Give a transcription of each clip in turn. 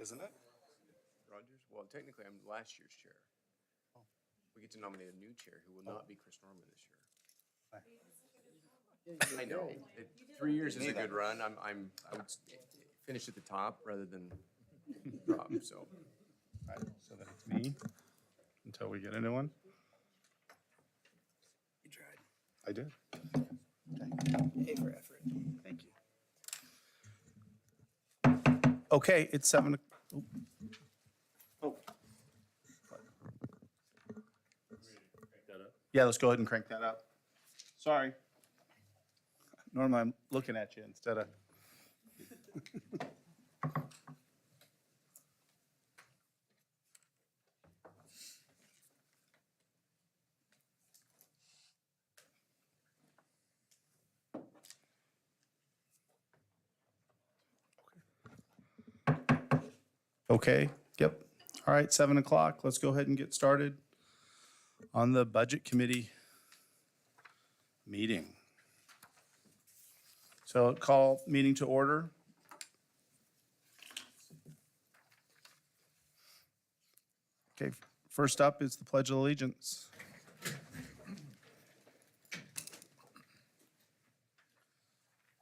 isn't it? Rogers? Well, technically, I'm last year's chair. We get to nominate a new chair who will not be Chris Norman this year. I know. 3 years is a good run. I would finish at the top rather than drop, so. All right, so then it's me until we get a new one. You tried. I did. A for effort. Thank you. Okay, it's 7. Oh. Yeah, let's go ahead and crank that up. Sorry. Normally I'm looking at you instead of. Okay, yep. All right, 7 o'clock. Let's go ahead and get started on the Budget Committee meeting. So call meeting to order. Okay, first up is the Pledge of Allegiance.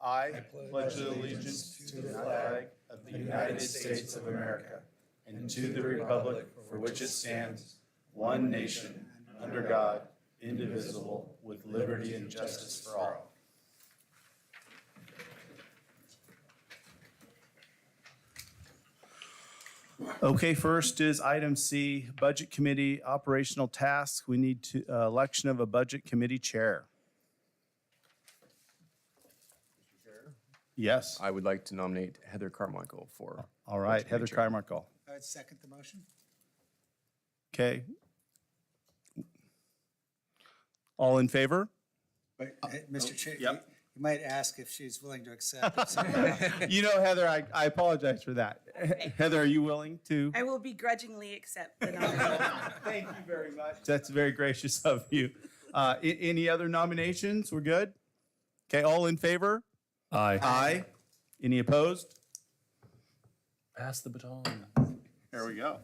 I pledge allegiance to the flag of the United States of America and to the republic for which it stands, one nation, under God, indivisible, with liberty and justice for all. Okay, first is item C, Budget Committee operational tasks. We need to election of a Budget Committee chair. Yes. I would like to nominate Heather Carmichael for. All right, Budget Committee Heather chair. Carmichael. I would second the motion. Okay. All in favor? But, Mr. Chair, yep. you might ask if she's willing to accept. If You know, Heather, I apologize for that. Heather, are you willing to? I will begrudgingly accept the nomination. Thank you very much. That's very gracious of you. Any other nominations? We're good? Okay, all in favor? Aye. Aye. Any opposed? Pass the baton. There we go.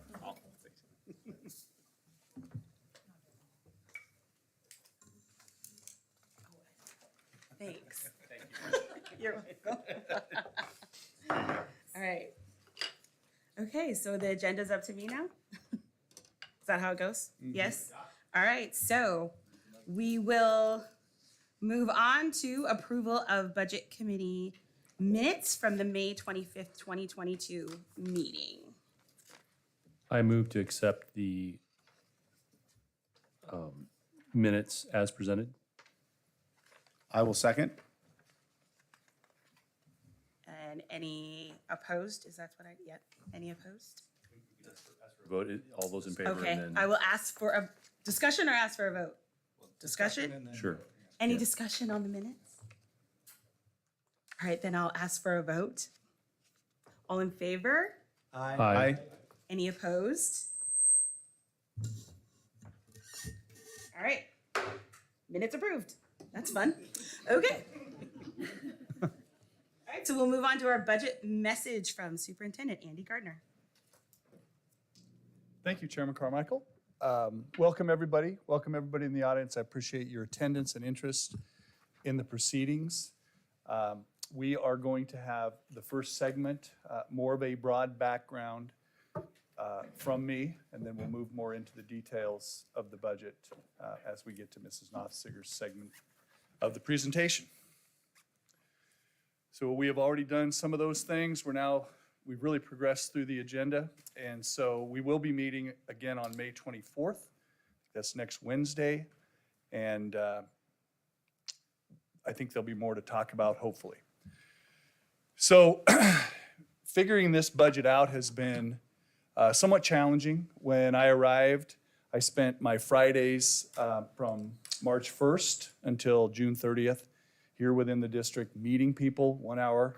Thanks. You're welcome. All right. Okay, so the agenda's up to me now? Is that how it goes? Yes? All right, so we will move on to approval of Budget Committee minutes from the May 25th, 2022 meeting. I move to accept the minutes as presented. I will second. And any opposed? Is that what I, yep, any opposed? Vote, all those in favor, Okay, and I then, will ask for a discussion or ask for a vote? Discussion? sure. Any Yeah. discussion on the minutes? All right, then I'll ask for a vote. All in favor? Aye. Any opposed? All right, minutes approved. That's fun. Okay. All right, so we'll move on to our budget message from Superintendent Andy Gardner. Thank you, Chairman Carmichael. Welcome, everybody. Welcome, everybody in the audience. I appreciate your attendance and interest in the proceedings. We are going to have the first segment, more of a broad background from me, and then we'll move more into the details of the budget as we get to Mrs. Nofziger's segment of the presentation. So we have already done some of those things. We've really progressed through the agenda, and so we will be meeting again on May 24th. That's next Wednesday, and I think there'll be more to talk about, hopefully. So figuring this budget out has been somewhat challenging. When I arrived, I spent my Fridays from March 1st until June 30th here within the district, meeting people 1 hour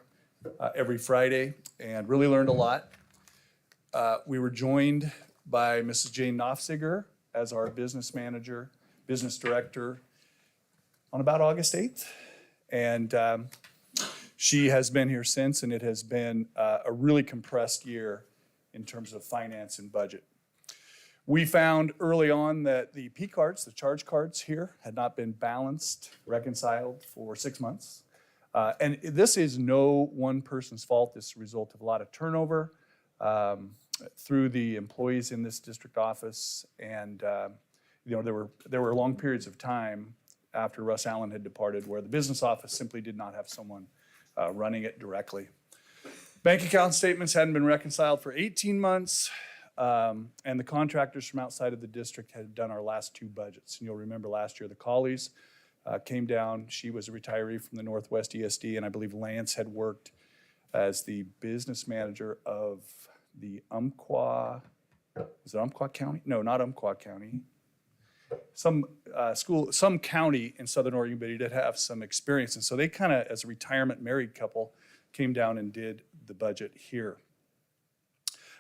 every Friday, and really learned a lot. We were joined by Mrs. Jane Nofziger as our business manager, business director on about August 8th. And she has been here since, and it has been a really compressed year in terms of finance and budget. We found early on that the P cards, the charge cards here, had not been balanced, reconciled for 6 months. And this is no one person's fault. This is a result of a lot of turnover through the employees in this district office. And there were long periods of time after Russ Allen had departed where the business office simply did not have someone running it directly. Bank account statements hadn't been reconciled for 18 months. And the contractors from outside of the district had done our last 2 budgets. And you'll remember last year the Collies came down. She was a retiree from the Northwest ESD, and I believe Lance had worked as the business manager of the Umpqua, is it Umpqua County? No, not Umpqua County. Some some county in Southern Oregon, but he did have some experience. And so they kind of, as a retirement married couple, came down and did the budget here.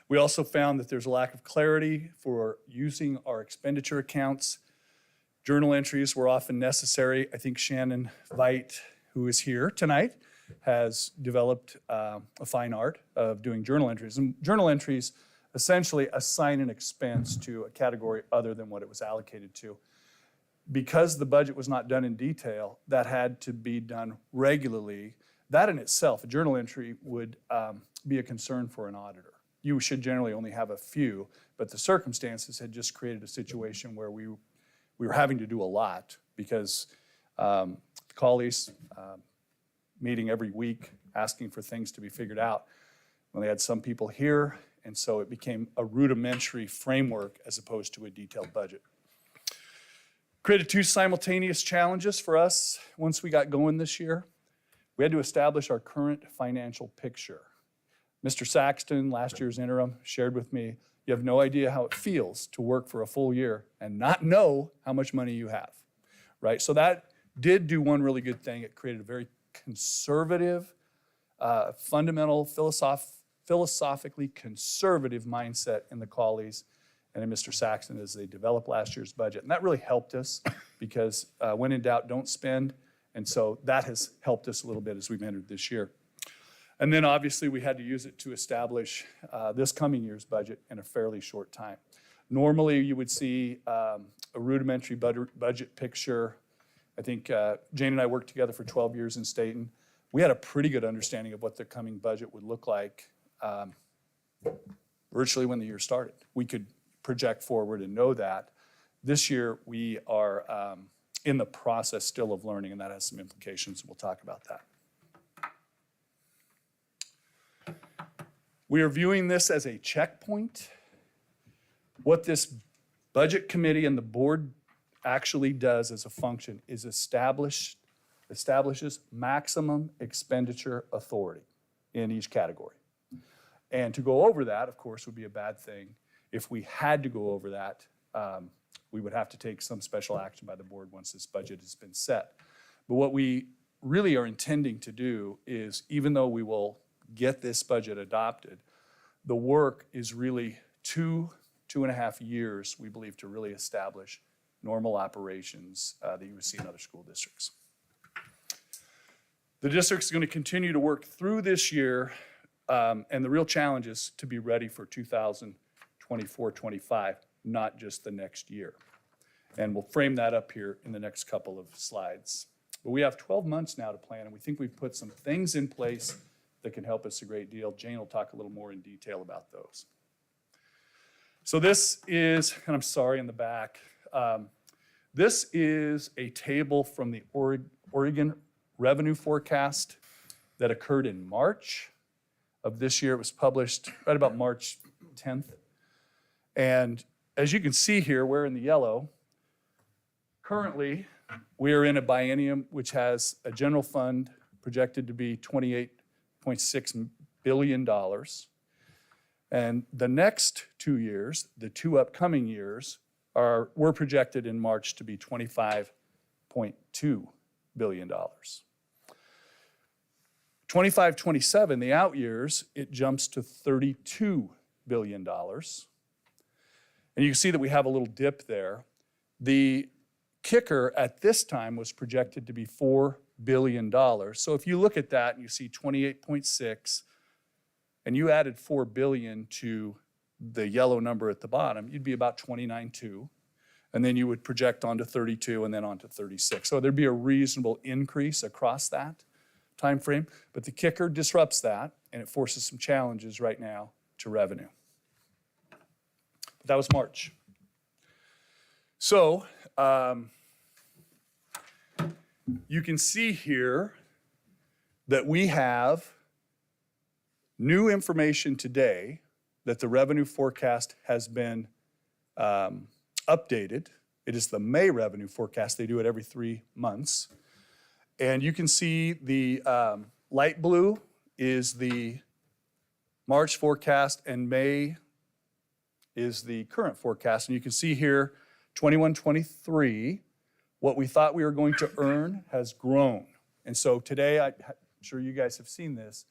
We also found that there's a lack of clarity for using our expenditure accounts. Journal entries were often necessary. I think Shannon Veit, who is here tonight, has developed a fine art of doing journal entries. And journal entries essentially assign an expense to a category other than what it was allocated to. Because the budget was not done in detail, that had to be done regularly. That in itself, a journal entry would be a concern for an auditor. You should generally only have a few, but the circumstances had just created a situation where we were having to do a lot because the Collies meeting every week, asking for things to be figured out. Well, they had some people here, and so it became a rudimentary framework as opposed to a detailed budget. Created 2 simultaneous challenges for us once we got going this year. We had to establish our current financial picture. Mr. Saxton, last year's interim, shared with me, you have no idea how it feels to work for a full year and not know how much money you have, right? So that did do one really good thing. It created a very conservative, fundamental, philosophically conservative mindset in the Collies and in Mr. Saxton as they developed last year's budget. And that really helped us because when in doubt, don't spend. And so that has helped us a little bit as we've entered this year. And then obviously we had to use it to establish this coming year's budget in a fairly short time. Normally you would see a rudimentary budget picture. I think Jane and I worked together for 12 years in Staten. We had a pretty good understanding of what the coming budget would look like virtually when the year started. We could project forward and know that. This year we are in the process still of learning, and that has some implications. We'll talk about that. We are viewing this as a checkpoint. What this budget committee and the board actually does as a function is establishes maximum expenditure authority in each category. And to go over that, of course, would be a bad thing. If we had to go over that, we would have to take some special action by the board once this budget has been set. But what we really are intending to do is, even though we will get this budget adopted, the work is really 2.5 years, we believe, to really establish normal operations that you would see in other school districts. The district's going to continue to work through this year, and the real challenge is to be ready for 2024-25, not just the next year. And we'll frame that up here in the next couple of slides. But we have 12 months now to plan, and we think we've put some things in place that can help us a great deal. Jane will talk a little more in detail about those. So this is, and I'm sorry in the back, this is a table from the Oregon revenue forecast that occurred in March of this year. It was published right about March 10th. And as you can see here, we're in the yellow. Currently, we are in a biennium which has a general fund projected to be $28.6 billion. And the next 2 years, the 2 upcoming years, were projected in March to be $25.2 billion. 25-27, the out years, it jumps to $32 billion. And you can see that we have a little dip there. The kicker at this time was projected to be $4 billion. So if you look at that and you see 28.6, and you added $4 billion to the yellow number at the bottom, you'd be about 29.2. And then you would project onto 32 and then onto 36. So there'd be a reasonable increase across that time frame. But the kicker disrupts that, and it forces some challenges right now to revenue. But that was March. So you can see here that we have new information today that the revenue forecast has been updated. It is the May revenue forecast. They do it every 3 months. And you can see the light blue is the March forecast and May is the current forecast. And you can see here, 21-23, what we thought we were going to earn has grown. And so today, I'm sure you guys have seen this,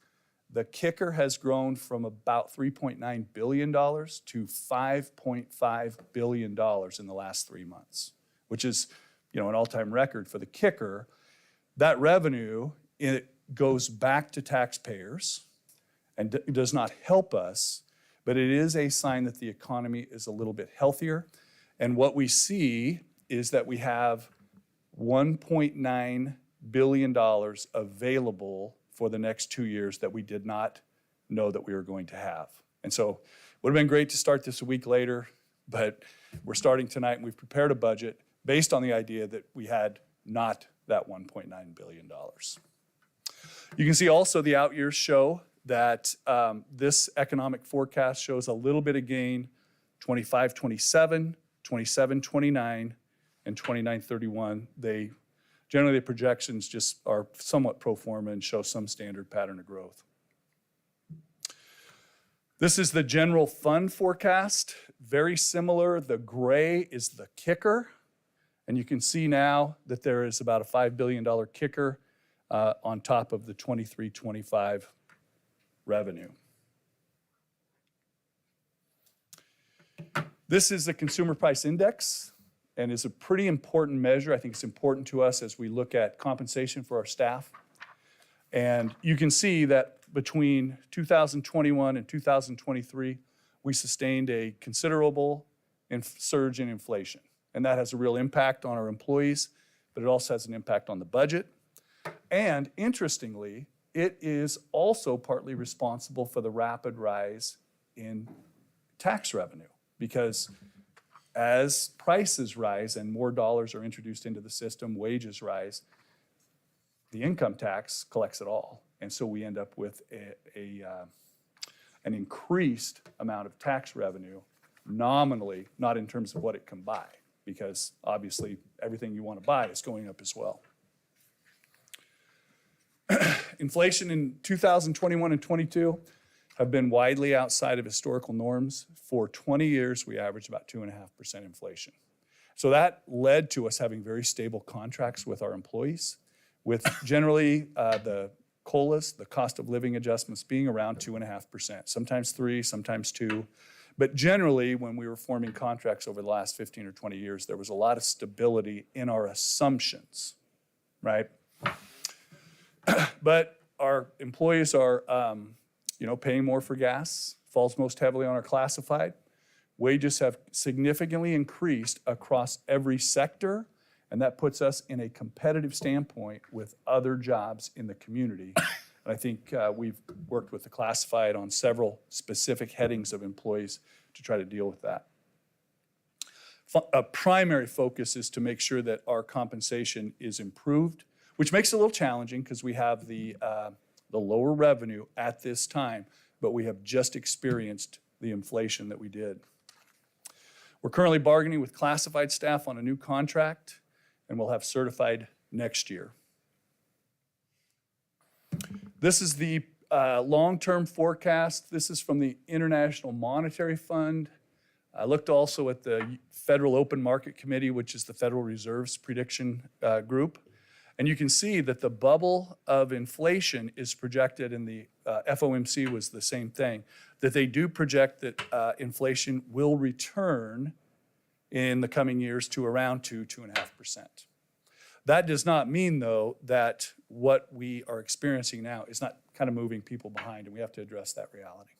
the kicker has grown from about $3.9 billion to $5.5 billion in the last 3 months, which is, an all-time record for the kicker. That revenue, it goes back to taxpayers and does not help us, but it is a sign that the economy is a little bit healthier. And what we see is that we have $1.9 billion available for the next 2 years that we did not know that we were going to have. And so it would have been great to start this a week later, but we're starting tonight and we've prepared a budget based on the idea that we had not that $1.9 billion. You can see also the out years show that this economic forecast shows a little bit of gain, 25-27, 27-29, and 29-31. Generally, the projections just are somewhat pro forma and show some standard pattern of growth. This is the general fund forecast. Very similar. The gray is the kicker. And you can see now that there is about a $5 billion kicker on top of the 23-25 revenue. This is the Consumer Price Index, and is a pretty important measure. I think it's important to us as we look at compensation for our staff. And you can see that between 2021 and 2023, we sustained a considerable surge in inflation. And that has a real impact on our employees, but it also has an impact on the budget. And interestingly, it is also partly responsible for the rapid rise in tax revenue, because as prices rise and more dollars are introduced into the system, wages rise, the income tax collects it all. And so we end up with an increased amount of tax revenue nominally, not in terms of what it can buy, because obviously everything you want to buy is going up as well. Inflation in 2021 and 22 have been widely outside of historical norms. For 20 years, we averaged about 2.5% inflation. So that led to us having very stable contracts with our employees, with generally the COLAs, the cost of living adjustments, being around 2.5%, sometimes 3, sometimes 2. But generally, when we were forming contracts over the last 15 or 20 years, there was a lot of stability in our assumptions, right? But our employees are paying more for gas, falls most heavily on our classified. Wages have significantly increased across every sector, and that puts us in a competitive standpoint with other jobs in the community. And I think we've worked with the classified on several specific headings of employees to try to deal with that. A primary focus is to make sure that our compensation is improved, which makes it a little challenging because we have the lower revenue at this time, but we have just experienced the inflation that we did. We're currently bargaining with classified staff on a new contract, and we'll have certified next year. This is the long-term forecast. This is from the International Monetary Fund. I looked also at the Federal Open Market Committee, which is the Federal Reserve's prediction group. And you can see that the bubble of inflation is projected, and the FOMC was the same thing, that they do project that inflation will return in the coming years to around 2.5%. That does not mean, though, that what we are experiencing now is not kind of moving people behind, and we have to address that reality.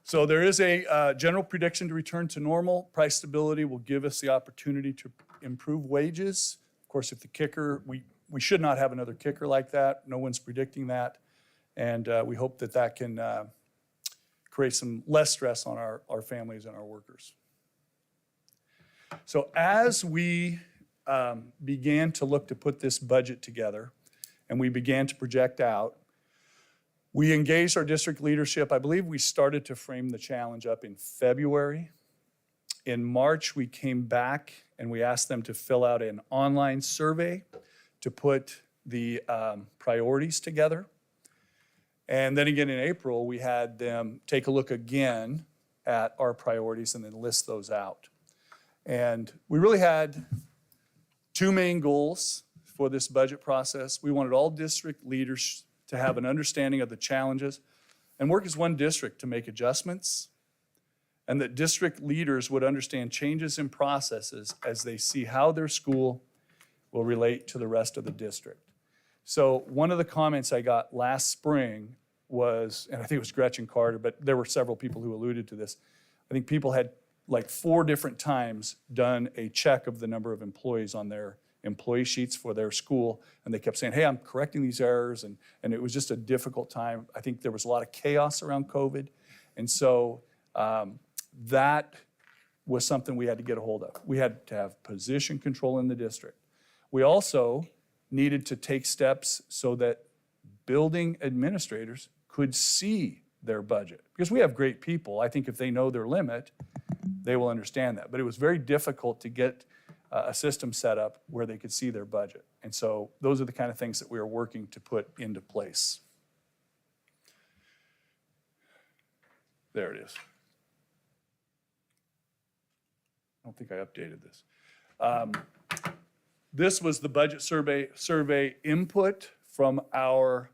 So there is a general prediction to return to normal. Price stability will give us the opportunity to improve wages. Of course, if the kicker, we should not have another kicker like that. No one's predicting that. And we hope that that can create some less stress on our families and our workers. So as we began to look to put this budget together and we began to project out, we engaged our district leadership. I believe we started to frame the challenge up in February. In March, we came back and we asked them to fill out an online survey to put the priorities together. And then again in April, we had them take a look again at our priorities and then list those out. And we really had two main goals for this budget process. We wanted all district leaders to have an understanding of the challenges and work as one district to make adjustments, and that district leaders would understand changes in processes as they see how their school will relate to the rest of the district. So one of the comments I got last spring was, and I think it was Gretchen Carter, but there were several people who alluded to this. I think people had like 4 different times done a check of the number of employees on their employee sheets for their school, and they kept saying, hey, I'm correcting these errors, and it was just a difficult time. I think there was a lot of chaos around COVID, and so that was something we had to get a hold of. We had to have position control in the district. We also needed to take steps so that building administrators could see their budget, because we have great people. I think if they know their limit, they will understand that. But it was very difficult to get a system set up where they could see their budget. And so those are the kind of things that we are working to put into place. There it is. I don't think I updated this. This was the budget survey input from our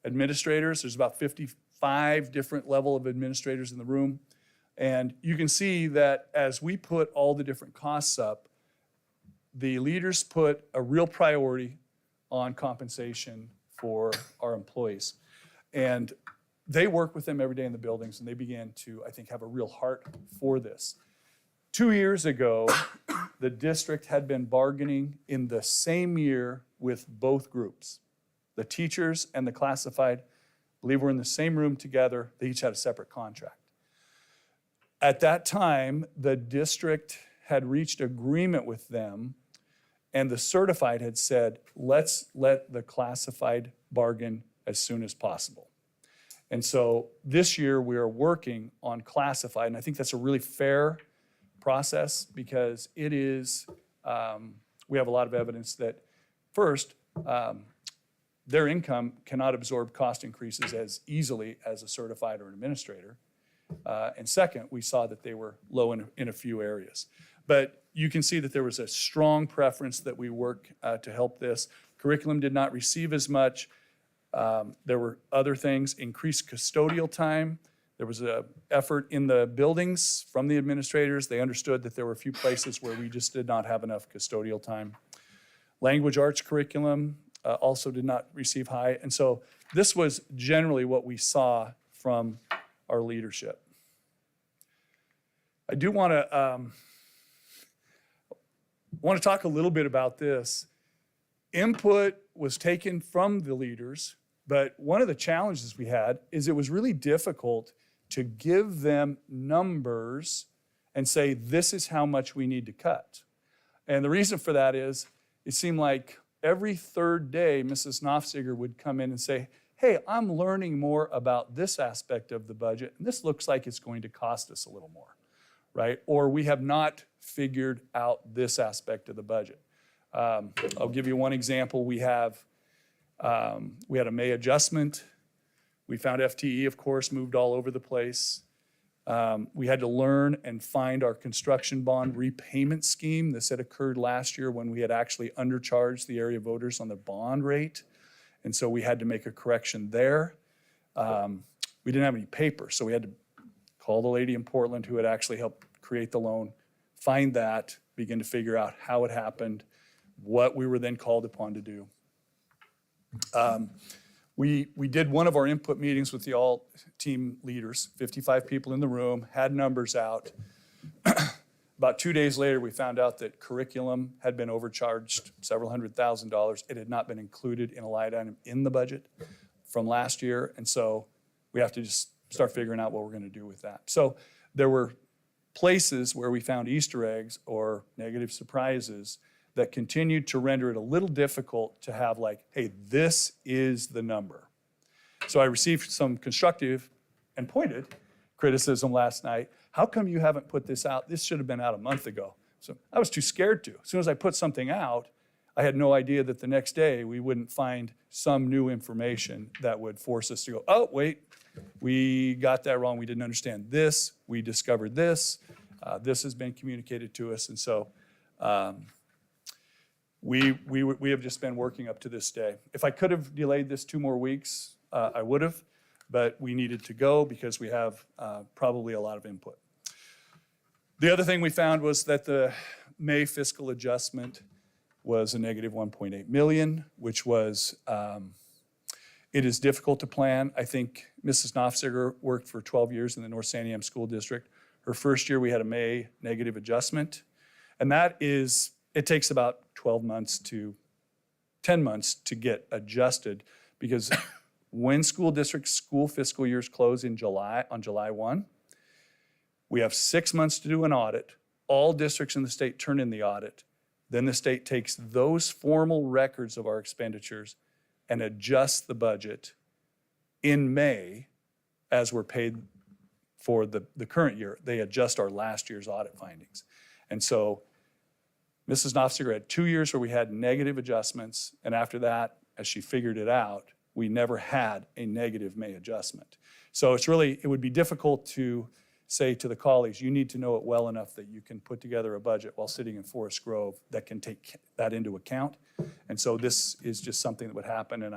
administrators. There's about 55 different level of administrators in the room. And you can see that as we put all the different costs up, the leaders put a real priority on compensation for our employees. And they work with them every day in the buildings, and they began to, I think, have a real heart for this. 2 years ago, the district had been bargaining in the same year with both groups. The teachers and the classified, I believe, were in the same room together. They each had a separate contract. At that time, the district had reached agreement with them, and the certified had said, let's let the classified bargain as soon as possible. And so this year we are working on classified, and I think that's a really fair process, because it is, we have a lot of evidence that first, their income cannot absorb cost increases as easily as a certified or an administrator. And second, we saw that they were low in a few areas. But you can see that there was a strong preference that we work to help this. Curriculum did not receive as much. There were other things, increased custodial time. There was an effort in the buildings from the administrators. They understood that there were a few places where we just did not have enough custodial time. Language arts curriculum also did not receive high. And so this was generally what we saw from our leadership. I do want to talk a little bit about this. Input was taken from the leaders, but one of the challenges we had is it was really difficult to give them numbers and say, this is how much we need to cut. And the reason for that is it seemed like every third day, Mrs. Knopfziger would come in and say, hey, I'm learning more about this aspect of the budget, and this looks like it's going to cost us a little more, right? Or we have not figured out this aspect of the budget. I'll give you one example. We had a May adjustment. We found FTE, of course, moved all over the place. We had to learn and find our construction bond repayment scheme. This had occurred last year when we had actually undercharged the area voters on the bond rate. And so we had to make a correction there. We didn't have any paper, so we had to call the lady in Portland who had actually helped create the loan, find that, begin to figure out how it happened, what we were then called upon to do. We did one of our input meetings with the all team leaders, 55 people in the room, had numbers out. About 2 days later, we found out that curriculum had been overcharged several $100,000. It had not been included in a line item in the budget from last year. And so we have to just start figuring out what we're going to do with that. So there were places where we found Easter eggs or negative surprises that continued to render it a little difficult to have like, hey, this is the number. So I received some constructive and pointed criticism last night. How come you haven't put this out? This should have been out a month ago. So I was too scared to. As soon as I put something out, I had no idea that the next day we wouldn't find some new information that would force us to go, oh, wait, we got that wrong. We didn't understand this. We discovered this. This has been communicated to us. And so we have just been working up to this day. If I could have delayed this 2 more weeks, I would have, but we needed to go because we have probably a lot of input. The other thing we found was that the May fiscal adjustment was a negative 1.8 million, which was, it is difficult to plan. I think Mrs. Knopfziger worked for 12 years in the North Santiam School District. Her first year, we had a May negative adjustment. And that is, it takes about 12 months to 10 months to get adjusted because when school districts' school fiscal years close on July 1, we have 6 months to do an audit. All districts in the state turn in the audit. Then the state takes those formal records of our expenditures and adjusts the budget in May as we're paid for the current year. They adjust our last year's audit findings. And so Mrs. Knopfziger had 2 years where we had negative adjustments, and after that, as she figured it out, we never had a negative May adjustment. So it would be difficult to say to the colleagues, you need to know it well enough that you can put together a budget while sitting in Forest Grove that can take that into account. And so this is just something that would happen, and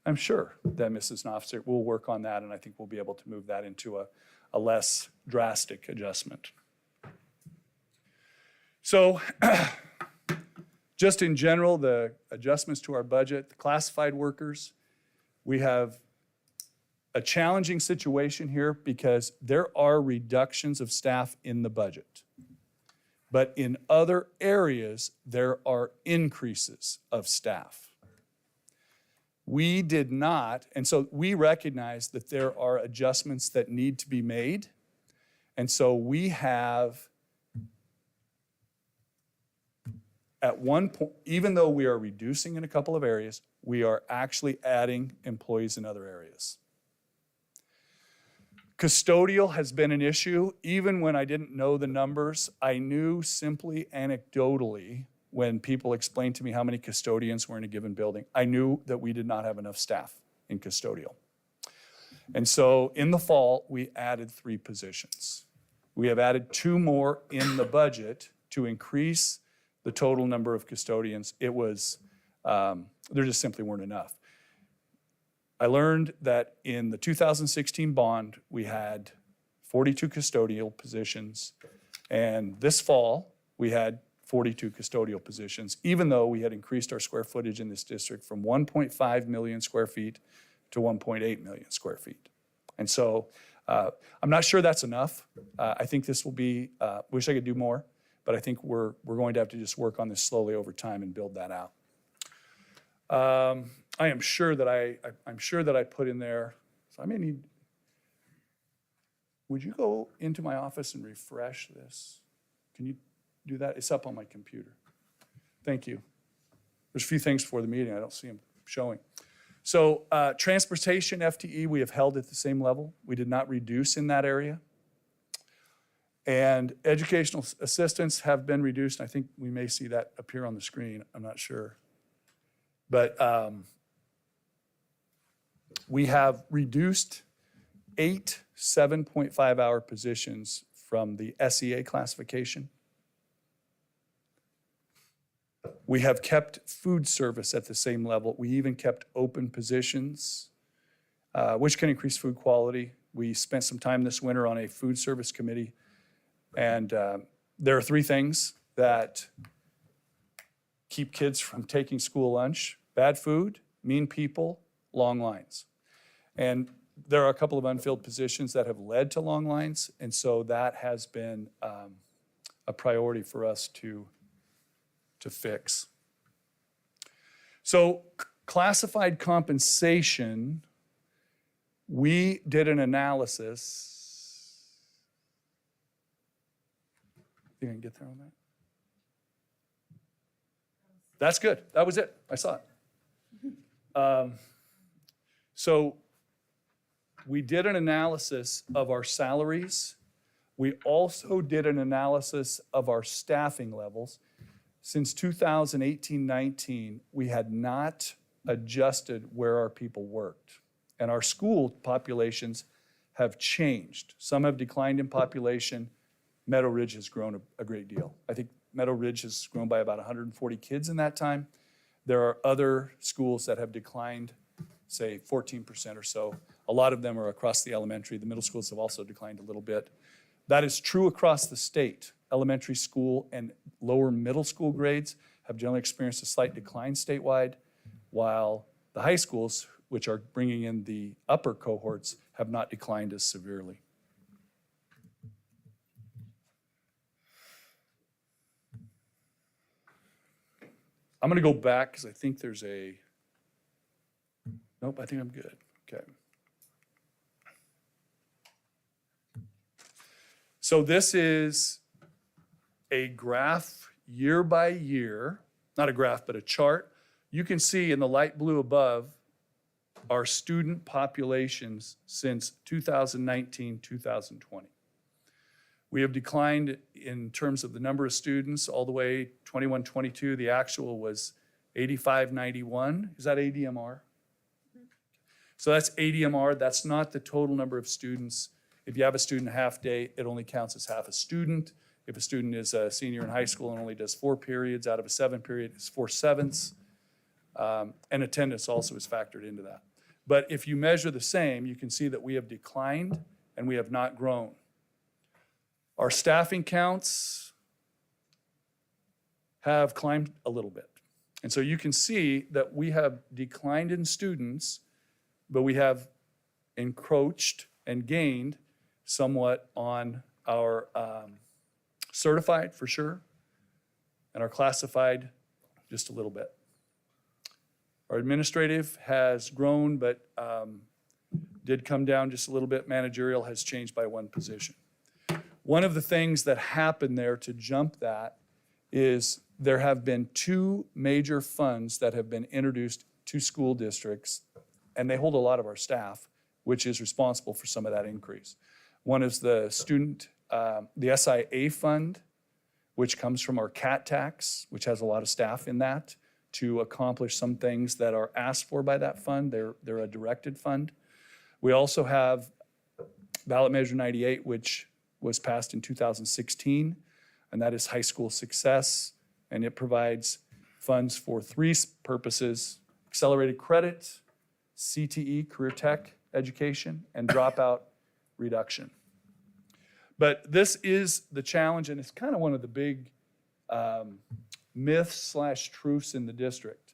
I'm sure that Mrs. Knopfziger will work on that, and I think we'll be able to move that into a less drastic adjustment. So just in general, the adjustments to our budget, the classified workers, we have a challenging situation here because there are reductions of staff in the budget. But in other areas, there are increases of staff. We did not, and so we recognize that there are adjustments that need to be made. And so we have, at one point, even though we are reducing in a couple of areas, we are actually adding employees in other areas. Custodial has been an issue. Even when I didn't know the numbers, I knew simply anecdotally when people explained to me how many custodians were in a given building, I knew that we did not have enough staff in custodial. And so in the fall, we added 3 positions. We have added 2 more in the budget to increase the total number of custodians. It was, there just simply weren't enough. I learned that in the 2016 bond, we had 42 custodial positions, and this fall, we had 42 custodial positions, even though we had increased our square footage in this district from 1.5 million square feet to 1.8 million square feet. And so I'm not sure that's enough. I think this will be, wish I could do more, but I think we're going to have to just work on this slowly over time and build that out. I'm sure that I put in there, so I may need, would you go into my office and refresh this? Can you do that? It's up on my computer. Thank you. There's a few things for the meeting. I don't see them showing. So transportation FTE, we have held at the same level. We did not reduce in that area. And educational assistants have been reduced. I think we may see that appear on the screen. I'm not sure. But we have reduced 8 7.5-hour positions from the SEA classification. We have kept food service at the same level. We even kept open positions, which can increase food quality. We spent some time this winter on a food service committee, and there are 3 things that keep kids from taking school lunch: bad food, mean people, long lines. And there are a couple of unfilled positions that have led to long lines, and so that has been a priority for us to fix. So classified compensation, we did an analysis. Think I can get there on that? That's good. That was it. I saw it. So we did an analysis of our salaries. We also did an analysis of our staffing levels. Since 2018-19, we had not adjusted where our people worked. And our school populations have changed. Some have declined in population. Meadow Ridge has grown a great deal. I think Meadow Ridge has grown by about 140 kids in that time. There are other schools that have declined, say 14% or so. A lot of them are across the elementary. The middle schools have also declined a little bit. That is true across the state. Elementary school and lower middle school grades have generally experienced a slight decline statewide, while the high schools, which are bringing in the upper cohorts, have not declined as severely. I'm gonna go back because I think there's nope, I think I'm good. Okay. So this is a graph year by year, not a graph, but a chart. You can see in the light blue above our student populations since 2019, 2020. We have declined in terms of the number of students all the way 21, 22. The actual was 85, 91. Is that ADMR? So that's ADMR. That's not the total number of students. If you have a student half day, it only counts as half a student. If a student is a senior in high school and only does 4 periods out of a 7 period, it's 4/7. And attendance also is factored into that. But if you measure the same, you can see that we have declined and we have not grown. Our staffing counts have climbed a little bit. And so you can see that we have declined in students, but we have encroached and gained somewhat on our certified for sure, and our classified just a little bit. Our administrative has grown, but did come down just a little bit. Managerial has changed by 1 position. One of the things that happened there to jump that is there have been 2 major funds that have been introduced to school districts, and they hold a lot of our staff, which is responsible for some of that increase. One is the the SIA fund, which comes from our CAT tax, which has a lot of staff in that to accomplish some things that are asked for by that fund. They're a directed fund. We also have ballot measure 98, which was passed in 2016, and that is high school success, and it provides funds for 3 purposes: accelerated credit, CTE, career tech education, and dropout reduction. But this is the challenge, and it's kind of one of the big myths/truths in the district.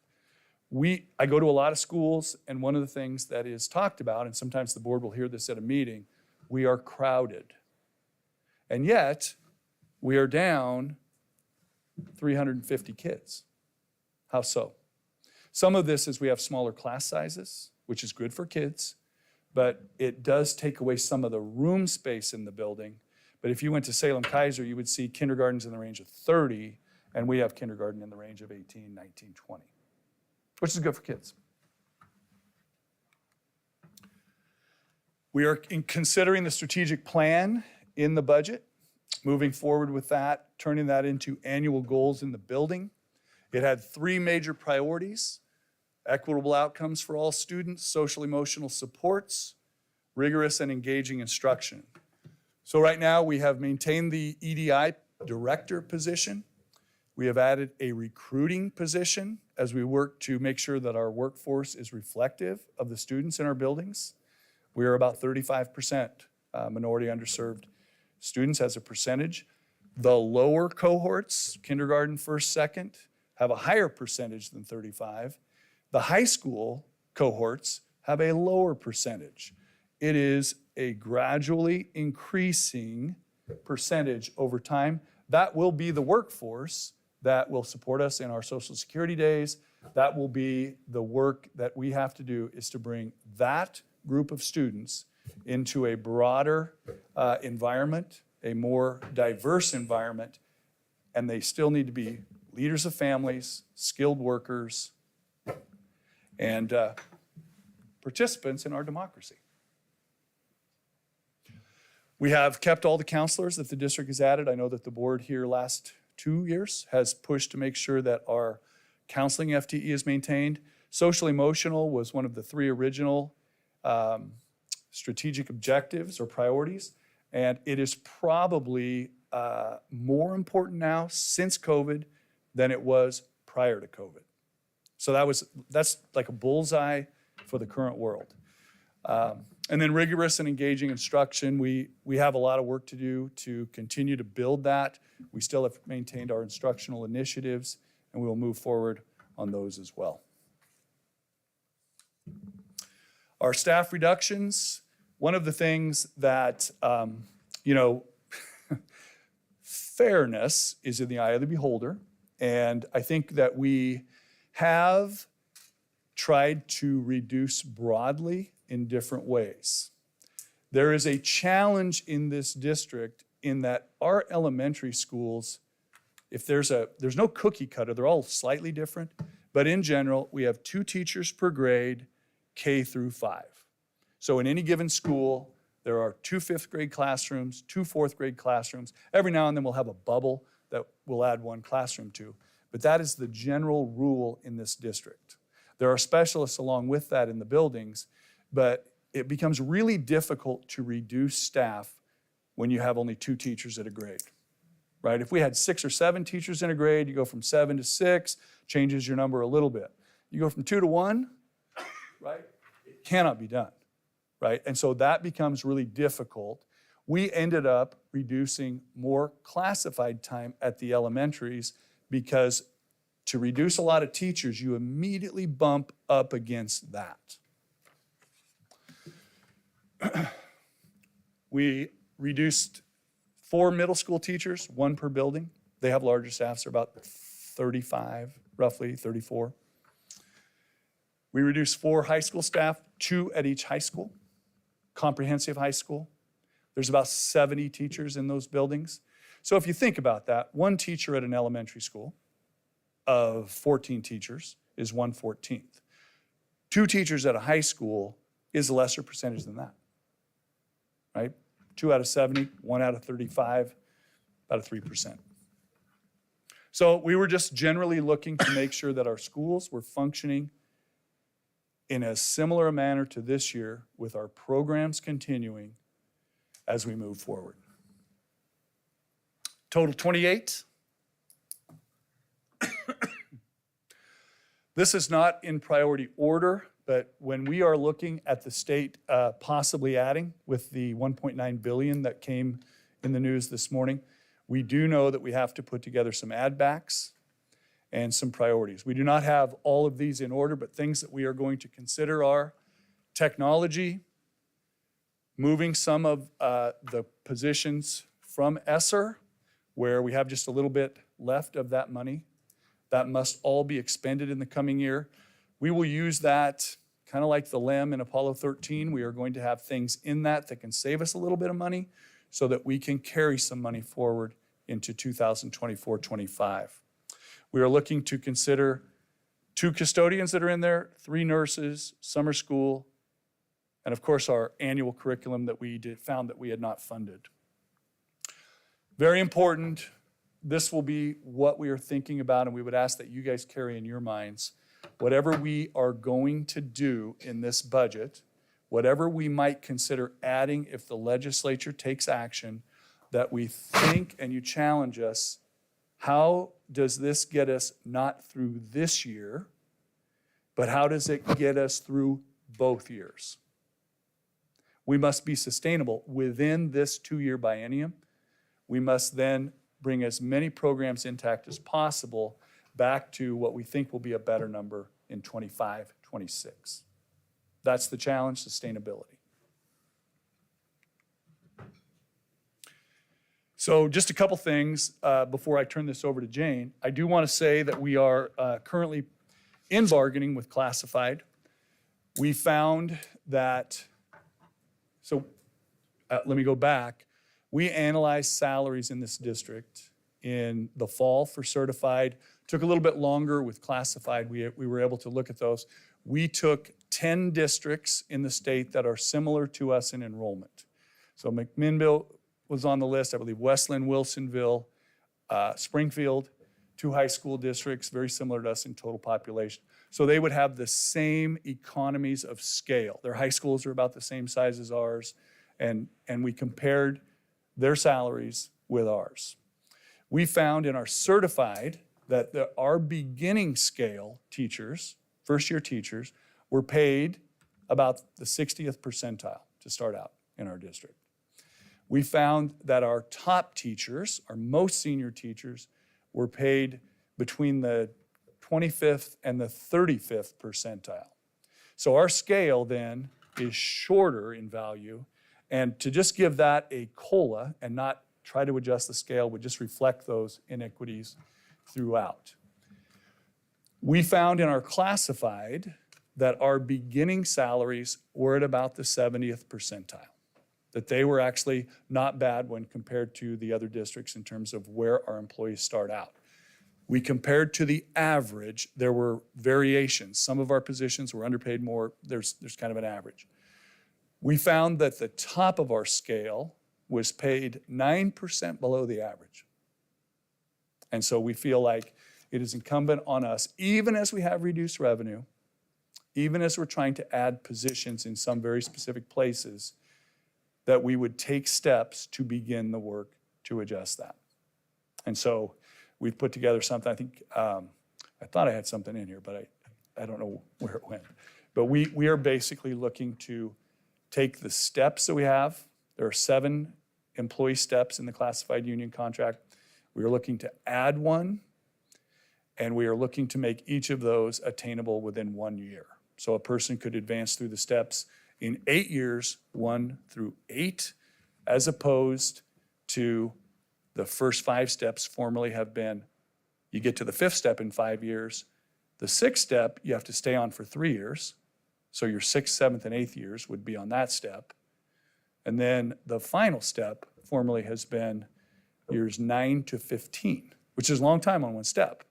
I go to a lot of schools, and one of the things that is talked about, and sometimes the board will hear this at a meeting, we are crowded. And yet, we are down 350 kids. How so? Some of this is we have smaller class sizes, which is good for kids, but it does take away some of the room space in the building. But if you went to Salem Kaiser, you would see kindergartens in the range of 30, and we have kindergarten in the range of 18, 19, 20, which is good for kids. We are considering the strategic plan in the budget, moving forward with that, turning that into annual goals in the building. It had 3 major priorities: equitable outcomes for all students, social emotional supports, rigorous and engaging instruction. So right now we have maintained the EDI director position. We have added a recruiting position as we work to make sure that our workforce is reflective of the students in our buildings. We are about 35% minority underserved students as a percentage. The lower cohorts, kindergarten, first, second, have a higher percentage than 35. The high school cohorts have a lower percentage. It is a gradually increasing percentage over time. That will be the workforce that will support us in our Social Security days. That will be the work that we have to do, is to bring that group of students into a broader environment, a more diverse environment, and they still need to be leaders of families, skilled workers, and participants in our democracy. We have kept all the counselors that the district has added. I know that the board here last 2 years has pushed to make sure that our counseling FTE is maintained. Social emotional was one of the 3 original strategic objectives or priorities, and it is probably more important now since COVID than it was prior to COVID. So that's like a bullseye for the current world. And then rigorous and engaging instruction, we have a lot of work to do to continue to build that. We still have maintained our instructional initiatives, and we will move forward on those as well. Our staff reductions, one of the things that, fairness is in the eye of the beholder, and I think that we have tried to reduce broadly in different ways. There is a challenge in this district in that our elementary schools, if there's no cookie cutter, they're all slightly different, but in general, we have 2 teachers per grade, K through 5. So in any given school, there are 2 5th grade classrooms, 2 4th grade classrooms. Every now and then we'll have a bubble that we'll add 1 classroom to, but that is the general rule in this district. There are specialists along with that in the buildings, but it becomes really difficult to reduce staff when you have only 2 teachers at a grade, right? If we had 6 or 7 teachers in a grade, you go from 7 to 6, changes your number a little bit. You go from 2 to 1, right? It cannot be done, right? And so that becomes really difficult. We ended up reducing more classified time at the elementaries because to reduce a lot of teachers, you immediately bump up against that. We reduced 4 middle school teachers, 1 per building. They have larger staffs, they're about 35, roughly 34. We reduced 4 high school staff, 2 at each high school, comprehensive high school. There's about 70 teachers in those buildings. So if you think about that, 1 teacher at an elementary school of 14 teachers is 1/14. 2 teachers at a high school is a lesser percentage than that, right? 2 out of 70, 1 out of 35, about a 3%. So we were just generally looking to make sure that our schools were functioning in as similar a manner to this year, with our programs continuing as we move forward. Total 28. This is not in priority order, but when we are looking at the state possibly adding with the $1.9 billion that came in the news this morning, we do know that we have to put together some add backs and some priorities. We do not have all of these in order, but things that we are going to consider are technology, moving some of the positions from ESSER, where we have just a little bit left of that money. That must all be expended in the coming year. We will use that kind of like the LEM in Apollo 13. We are going to have things in that can save us a little bit of money so that we can carry some money forward into 2024-25. We are looking to consider 2 custodians that are in there, 3 nurses, summer school, and of course our annual curriculum that we found that we had not funded. Very important. This will be what we are thinking about, and we would ask that you guys carry in your minds whatever we are going to do in this budget, whatever we might consider adding if the legislature takes action, that we think and you challenge us, how does this get us not through this year, but how does it get us through both years? We must be sustainable within this 2-year biennium. We must then bring as many programs intact as possible back to what we think will be a better number in 25, 26. That's the challenge, sustainability. So just a couple things before I turn this over to Jane. I do want to say that we are currently in bargaining with classified. We found that, let me go back. We analyzed salaries in this district in the fall for certified. Took a little bit longer with classified. We were able to look at those. We took 10 districts in the state that are similar to us in enrollment. So McMinnville was on the list, I believe Westland, Wilsonville, Springfield, 2 high school districts, very similar to us in total population. So they would have the same economies of scale. Their high schools are about the same size as ours, and we compared their salaries with ours. We found in our certified that our beginning scale teachers, first-year teachers, were paid about the 60th percentile to start out in our district. We found that our top teachers, our most senior teachers, were paid between the 25th and the 35th percentile. So our scale then is shorter in value, and to just give that a COLA and not try to adjust the scale would just reflect those inequities throughout. We found in our classified that our beginning salaries were at about the 70th percentile, that they were actually not bad when compared to the other districts in terms of where our employees start out. We compared to the average, there were variations. Some of our positions were underpaid more, there's kind of an average. We found that the top of our scale was paid 9% below the average. And so we feel like it is incumbent on us, even as we have reduced revenue, even as we're trying to add positions in some very specific places, that we would take steps to begin the work to adjust that. And so we've put together something, I think, I thought I had something in here, but I don't know where it went. But we are basically looking to take the steps that we have. There are 7 employee steps in the classified union contract. We are looking to add one, and we are looking to make each of those attainable within 1 year. So a person could advance through the steps in 8 years, 1 through 8, as opposed to the first 5 steps formerly have been, you get to the 5th step in 5 years. The 6th step, you have to stay on for 3 years. So your 6th, 7th, and 8th years would be on that step. And then the final step formerly has been years 9 to 15, which is a long time on one step,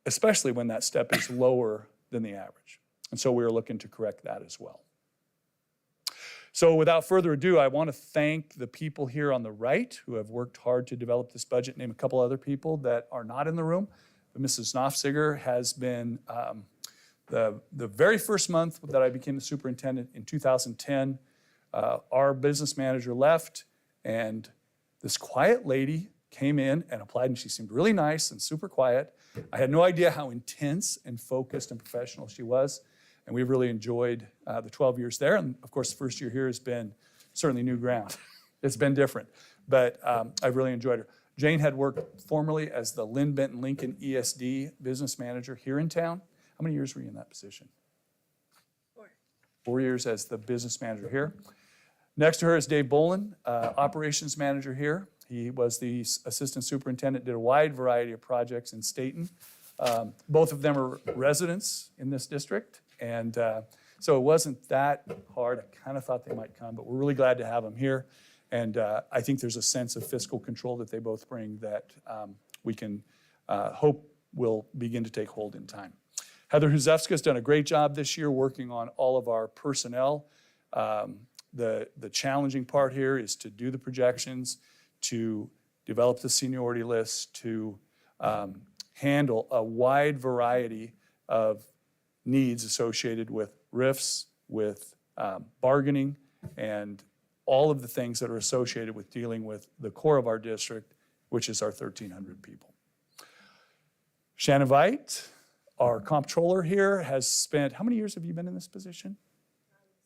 especially when that step is lower than the average. And so we are looking to correct that as well. So without further ado, I want to thank the people here on the right who have worked hard to develop this budget, name a couple other people that are not in the room. Mrs. Knopfziger has been the very first month that I became the superintendent in 2010, our business manager left, and this quiet lady came in and applied, and she seemed really nice and super quiet. I had no idea how intense and focused and professional she was, and we've really enjoyed the 12 years there. And of course, the first year here has been certainly new ground. It's been different, but I've really enjoyed her. Jane had worked formerly as the Lynn Benton Lincoln ESD business manager here in town. How many years were you in that position? 4. 4 years as the business manager here. Next to her is Dave Bolin, operations manager here. He was the assistant superintendent, did a wide variety of projects in Staten. Both of them are residents in this district, and so it wasn't that hard. I kind of thought they might come, but we're really glad to have them here. And I think there's a sense of fiscal control that they both bring that we can hope will begin to take hold in time. Heather Huzefska has done a great job this year working on all of our personnel. The challenging part here is to do the projections, to develop the seniority list, to handle a wide variety of needs associated with RIFs, with bargaining, and all of the things that are associated with dealing with the core of our district, which is our 1,300 people. Shannon Veit, our comptroller here, has spent, how many years have you been in this position?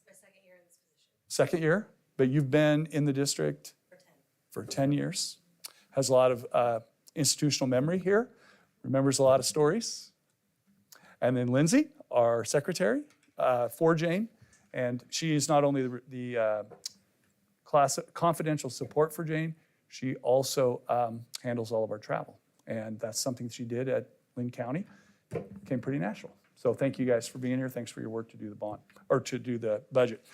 My second year in this position. Second year, but you've been in the district for 10 years. Has a lot of institutional memory here, remembers a lot of stories. And then Lindsay, our secretary for Jane, And she is not only the class confidential support for Jane, she also handles all of our travel. And that's something she did at Lynn County. Came pretty natural. So thank you guys for being here. Thanks for your work to do the bond, or to do the budget.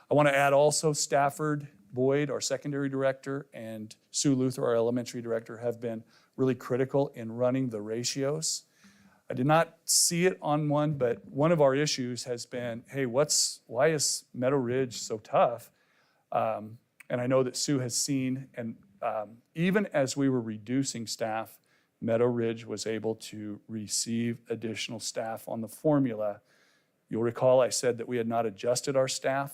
I want to add also Stafford Boyd, our secondary director, and Sue Luther, our elementary director, have been really critical in running the ratios. I did not see it on one, but one of our issues has been, hey, why is Meadow Ridge so tough? And I know that Sue has seen, and even as we were reducing staff, Meadow Ridge was able to receive additional staff on the formula. You'll recall I said that we had not adjusted our staff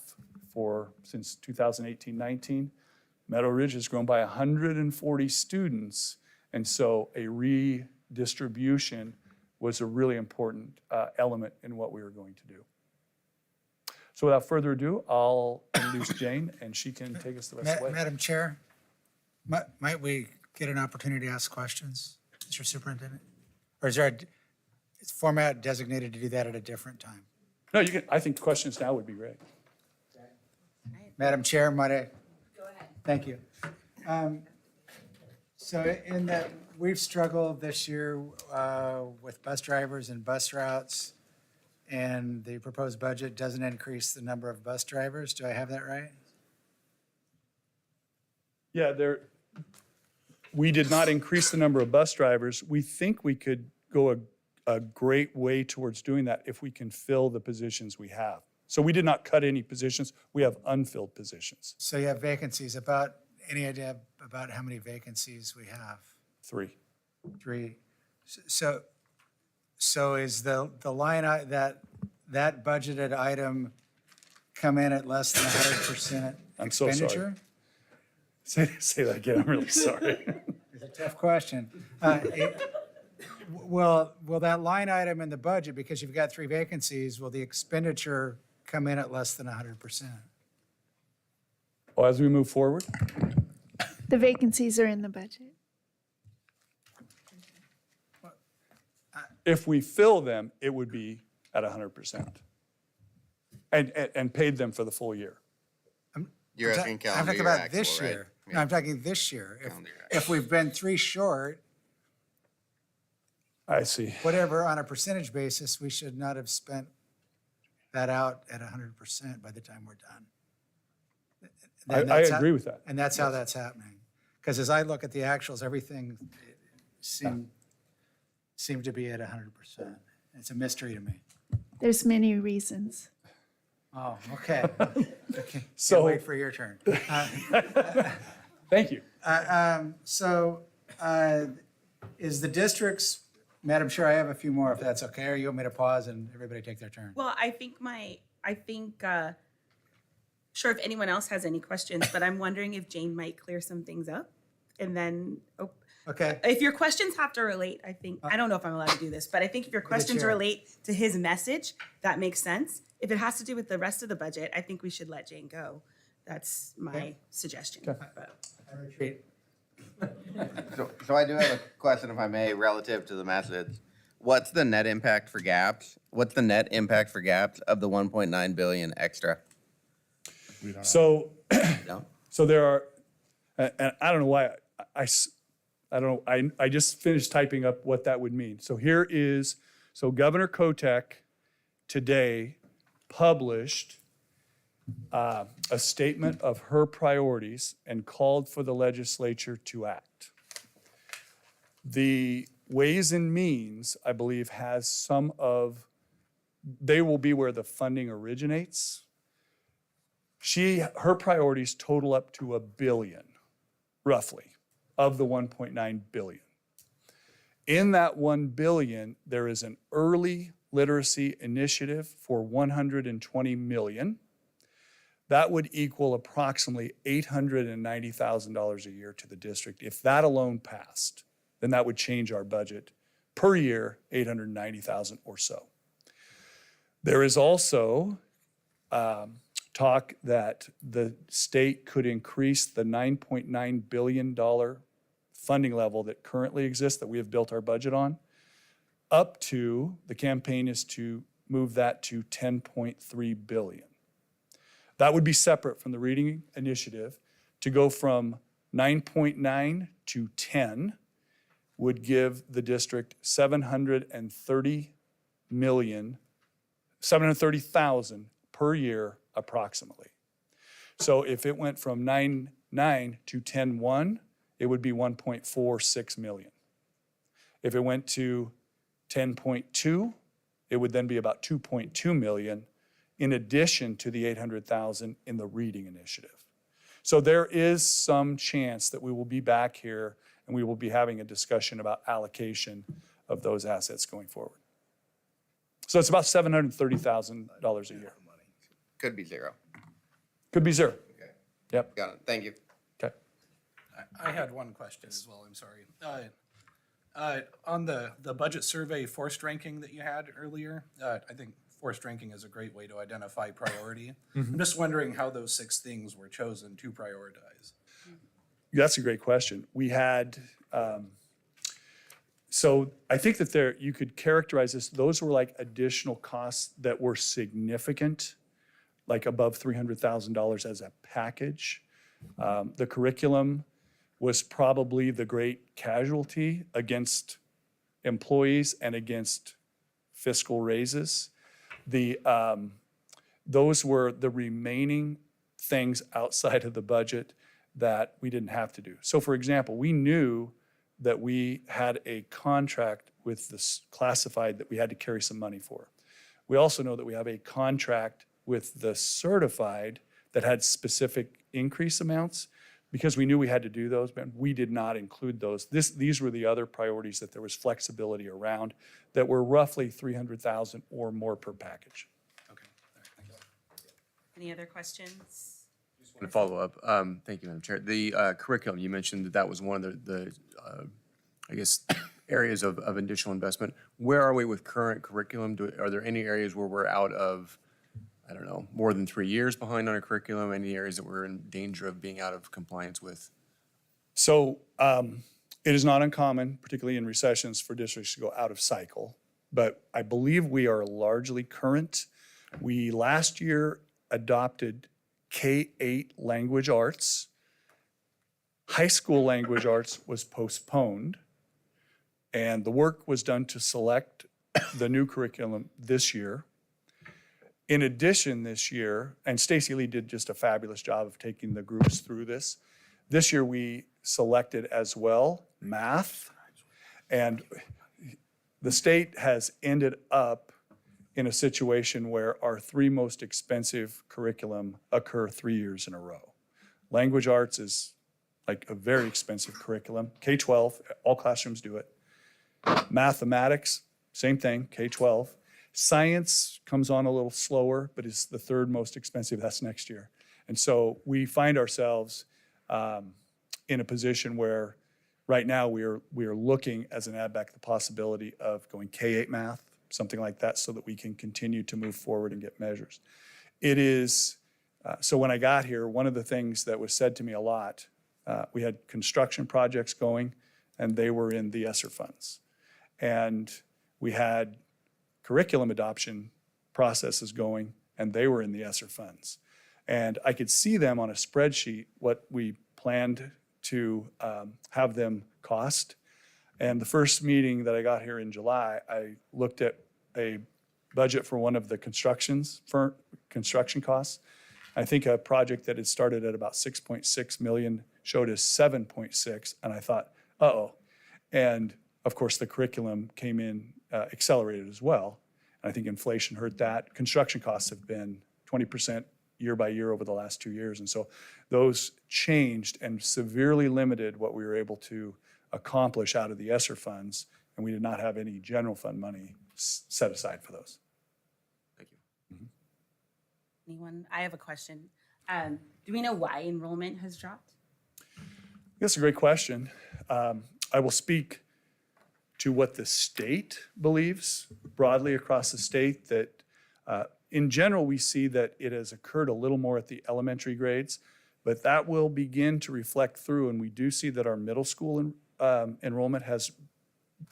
since 2018-19. Meadow Ridge has grown by 140 students, and so a redistribution was a really important element in what we were going to do. So without further ado, I'll introduce Jane, and she can take us the rest of the way. Madam Chair, might we get an opportunity to ask questions, Mr. Superintendent? Or is there a format designated to do that at a different time? No, you can. I think questions now would be great. Madam Chair, might I? Go ahead. Thank you. So in that, we've struggled this year with bus drivers and bus routes, and the proposed budget doesn't increase the number of bus drivers. Do I have that right? Yeah, we did not increase the number of bus drivers. We think we could go a great way towards doing that if we can fill the positions we have. So we did not cut any positions. We have unfilled positions. So you have vacancies. Any idea about how many vacancies we have? 3. 3. So is the line that budgeted item come in at less than 100% I'm so sorry. expenditure? Say that again. I'm really sorry. It's a tough question. Will that line item in the budget, because you've got 3 vacancies, will the expenditure come in at less than 100%? Well, as we move forward, The vacancies are in the budget. if we fill them, it would be at 100%. And paid them for the full year. You're asking I'm calendar talking year about actual, this right? year. No, I'm talking this year. Calendar year If we've been 3 short, I see. whatever, on a percentage basis, we should not have spent that out at 100% by the time we're done. Then I that's how- agree with that. And that's how that's happening. Because as I look at the actuals, everything seemed to be at 100%. It's a mystery to me. There's many reasons. Oh, okay. Okay. So- Can't wait for your turn. Thank you. Is the district's, Madam Chair, I have a few more if that's okay, or you want me to pause and everybody take their turn? Well, sure, if anyone else has any questions, but I'm wondering if Jane might clear some things up. And then, Okay, if your questions have to relate, I don't know if I'm allowed to do this, but I think if your questions chair. relate to his message, that makes sense. If it has to do with the rest of the budget, I think we should let Jane go. That's my suggestion. But- I retreat. So I do have a question, if I may, relative to the message. What's the net impact for gaps? What's the net impact for gaps of the 1.9 billion extra? So, No? so there are, and I don't know why, I don't know, I just finished typing up what that would mean. So so Governor Kotek today published a statement of her priorities and called for the legislature to act. The Ways and Means, I believe, has they will be where the funding originates. Her priorities total up to $1 billion, roughly, of the 1.9 billion. In that $1 billion, there is an early literacy initiative for $120 million. That would equal approximately $890,000 a year to the district. If that alone passed, then that would change our budget per year, $890,000 or so. There is also talk that the state could increase the $9.9 billion funding level that currently exists, that we have built our budget on, up to, the campaign is to move that to $10.3 billion. That would be separate from the reading initiative. To go from 9.9 to 10 would give the district 730,000 per year approximately. So if it went from 9.9 to 10.1, it would be 1.46 million. If it went to 10.2, it would then be about 2.2 million in addition to the 800,000 in the reading initiative. So there is some chance that we will be back here and we will be having a discussion about allocation of those assets going forward. So it's about $730,000 a year. Could be zero. Could be zero. Okay. Yep. Got it. Thank you. Okay. I had one question as well, I'm sorry. On the budget survey forced ranking that you had earlier, I think forced ranking is a great way to identify priority. I'm just wondering how those 6 things were chosen to prioritize. That's a great question. We had, so I think that you could characterize this, those were like additional costs that were significant, like above $300,000 as a package. The curriculum was probably the great casualty against employees and against fiscal raises. Those were the remaining things outside of the budget that we didn't have to do. So for example, we knew that we had a contract with this classified that we had to carry some money for. We also know that we have a contract with the certified that had specific increase amounts. Because we knew we had to do those, but we did not include those. These were the other priorities that there was flexibility around that were roughly 300,000 or more per package. Okay, all right, thank you. Any other questions? To follow up, thank you, Madam Chair. The curriculum, you mentioned that was one of the I guess, areas of additional investment. Where are we with current curriculum? Are there any areas where we're out of, I don't know, more than 3 years behind on our curriculum? Any areas that we're in danger of being out of compliance with? So it is not uncommon, particularly in recessions, for districts to go out of cycle. But I believe we are largely current. We last year adopted K-8 language arts. High school language arts was postponed. And the work was done to select the new curriculum this year. In addition, this year, and Stacy Lee did just a fabulous job of taking the groups through this. This year we selected as well math. And the state has ended up in a situation where our 3 most expensive curriculum occur 3 years in a row. Language arts is like a very expensive curriculum. K-12, all classrooms do it. Mathematics, same thing, K-12. Science comes on a little slower, but is the 3rd most expensive. That's next year. And so we find ourselves in a position where right now we are looking as an add back the possibility of going K-8 math, something like that, so that we can continue to move forward and get measures. It is, so when I got here, one of the things that was said to me a lot, we had construction projects going and they were in the ESSER funds. And we had curriculum adoption processes going and they were in the ESSER funds. And I could see them on a spreadsheet, what we planned to have them cost. And the first meeting that I got here in July, I looked at a budget for one of the construction costs. I think a project that had started at about 6.6 million showed us 7.6, and I thought, uh-oh. And of course, the curriculum came in accelerated as well. And I think inflation hurt that. Construction costs have been 20% year by year over the last 2 years. And so those changed and severely limited what we were able to accomplish out of the ESSER funds. And we did not have any general fund money set aside for those. Thank you. Anyone? I have a question. Do we know why enrollment has dropped? That's a great question. I will speak to what the state believes broadly across the state, that in general, we see that it has occurred a little more at the elementary grades, but that will begin to reflect through, and we do see that our middle school enrollment has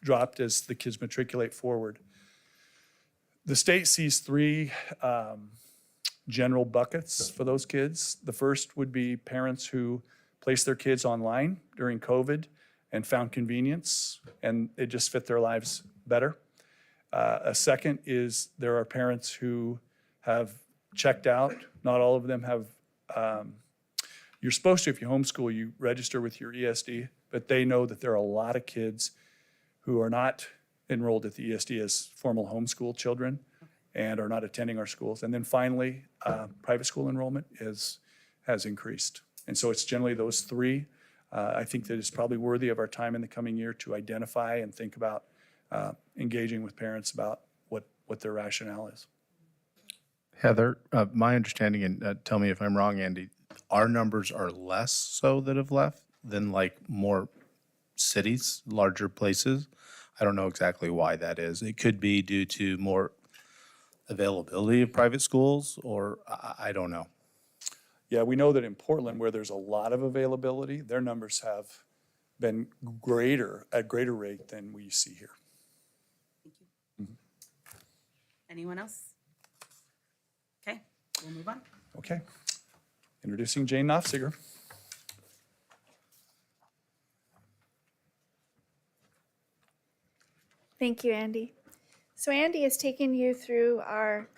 dropped as the kids matriculate forward. The state sees 3 general buckets for those kids. The first would be parents who placed their kids online during COVID and found convenience, and it just fit their lives better. A second is there are parents who have checked out. Not all of them have. You're supposed to, if you homeschool, you register with your ESD, but they know that there are a lot of kids who are not enrolled at the ESD as formal homeschool children and are not attending our schools. And then finally, private school enrollment has increased. And so it's generally those three. I think that it's probably worthy of our time in the coming year to identify and think about engaging with parents about what their rationale is. Heather, my understanding, and tell me if I'm wrong, Andy, our numbers are less so that have left than like more cities, larger places. I don't know exactly why that is. It could be due to more availability of private schools, or I don't know. Yeah, we know that in Portland, where there's a lot of availability, their numbers have been at greater rate than we see here. Anyone else? Okay, we'll move on. Okay. Introducing Jane Knopfsiger. Thank you, Andy. So Andy has taken you through our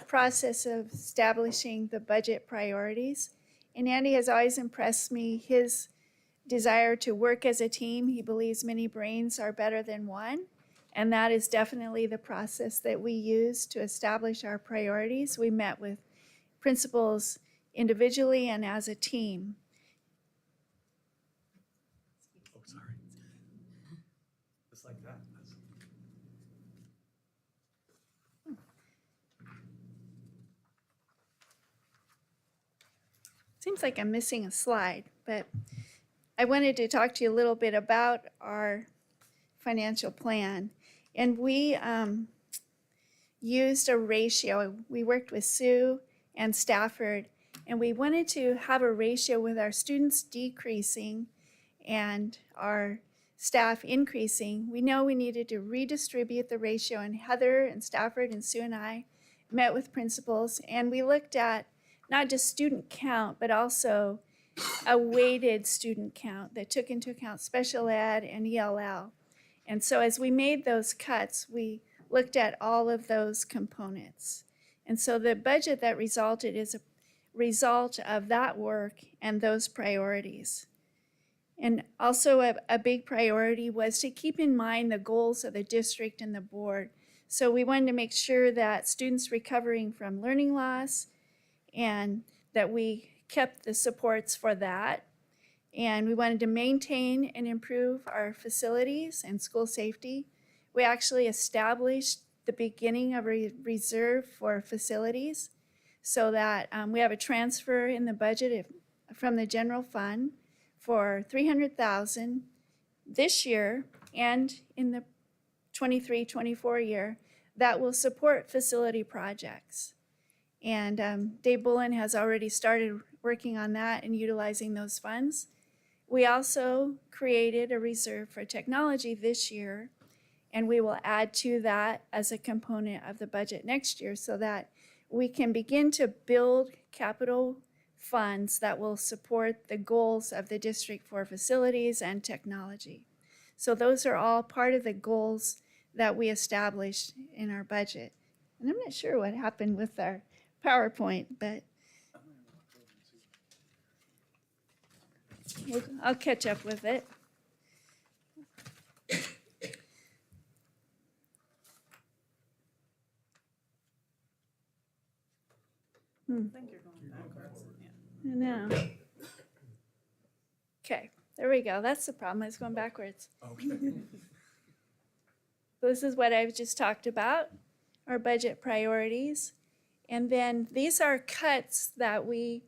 process of establishing the budget priorities. And Andy has always impressed me, his desire to work as a team. He believes many brains are better than one. And that is definitely the process that we use to establish our priorities. We met with principals individually and as a team. Oh, sorry. Just like that. Seems like I'm missing a slide, but I wanted to talk to you a little bit about our financial plan. And we used a ratio. We worked with Sue and Stafford, and we wanted to have a ratio with our students decreasing and our staff increasing. We know we needed to redistribute the ratio, and Heather and Stafford and Sue and I met with principals, and we looked at not just student count, but also a weighted student count that took into account special ed and ELL. And so as we made those cuts, we looked at all of those components. And so the budget that resulted is a result of that work and those priorities. And also a big priority was to keep in mind the goals of the district and the board. So we wanted to make sure that students recovering from learning loss and that we kept the supports for that. And we wanted to maintain and improve our facilities and school safety. We actually established the beginning of a reserve for facilities so that we have a transfer in the budget from the general fund for $300,000 this year and in the 23-24 year that will support facility projects. And Dave Bullen has already started working on that and utilizing those funds. We also created a reserve for technology this year, and we will add to that as a component of the budget next year so that we can begin to build capital funds that will support the goals of the district for facilities and technology. So those are all part of the goals that we established in our budget. And I'm not sure what happened with our PowerPoint, but I'll catch up with it. I know. Okay, there we go. That's the problem. It's going backwards. Okay. This is what I've just talked about, our budget priorities. And then these are cuts that we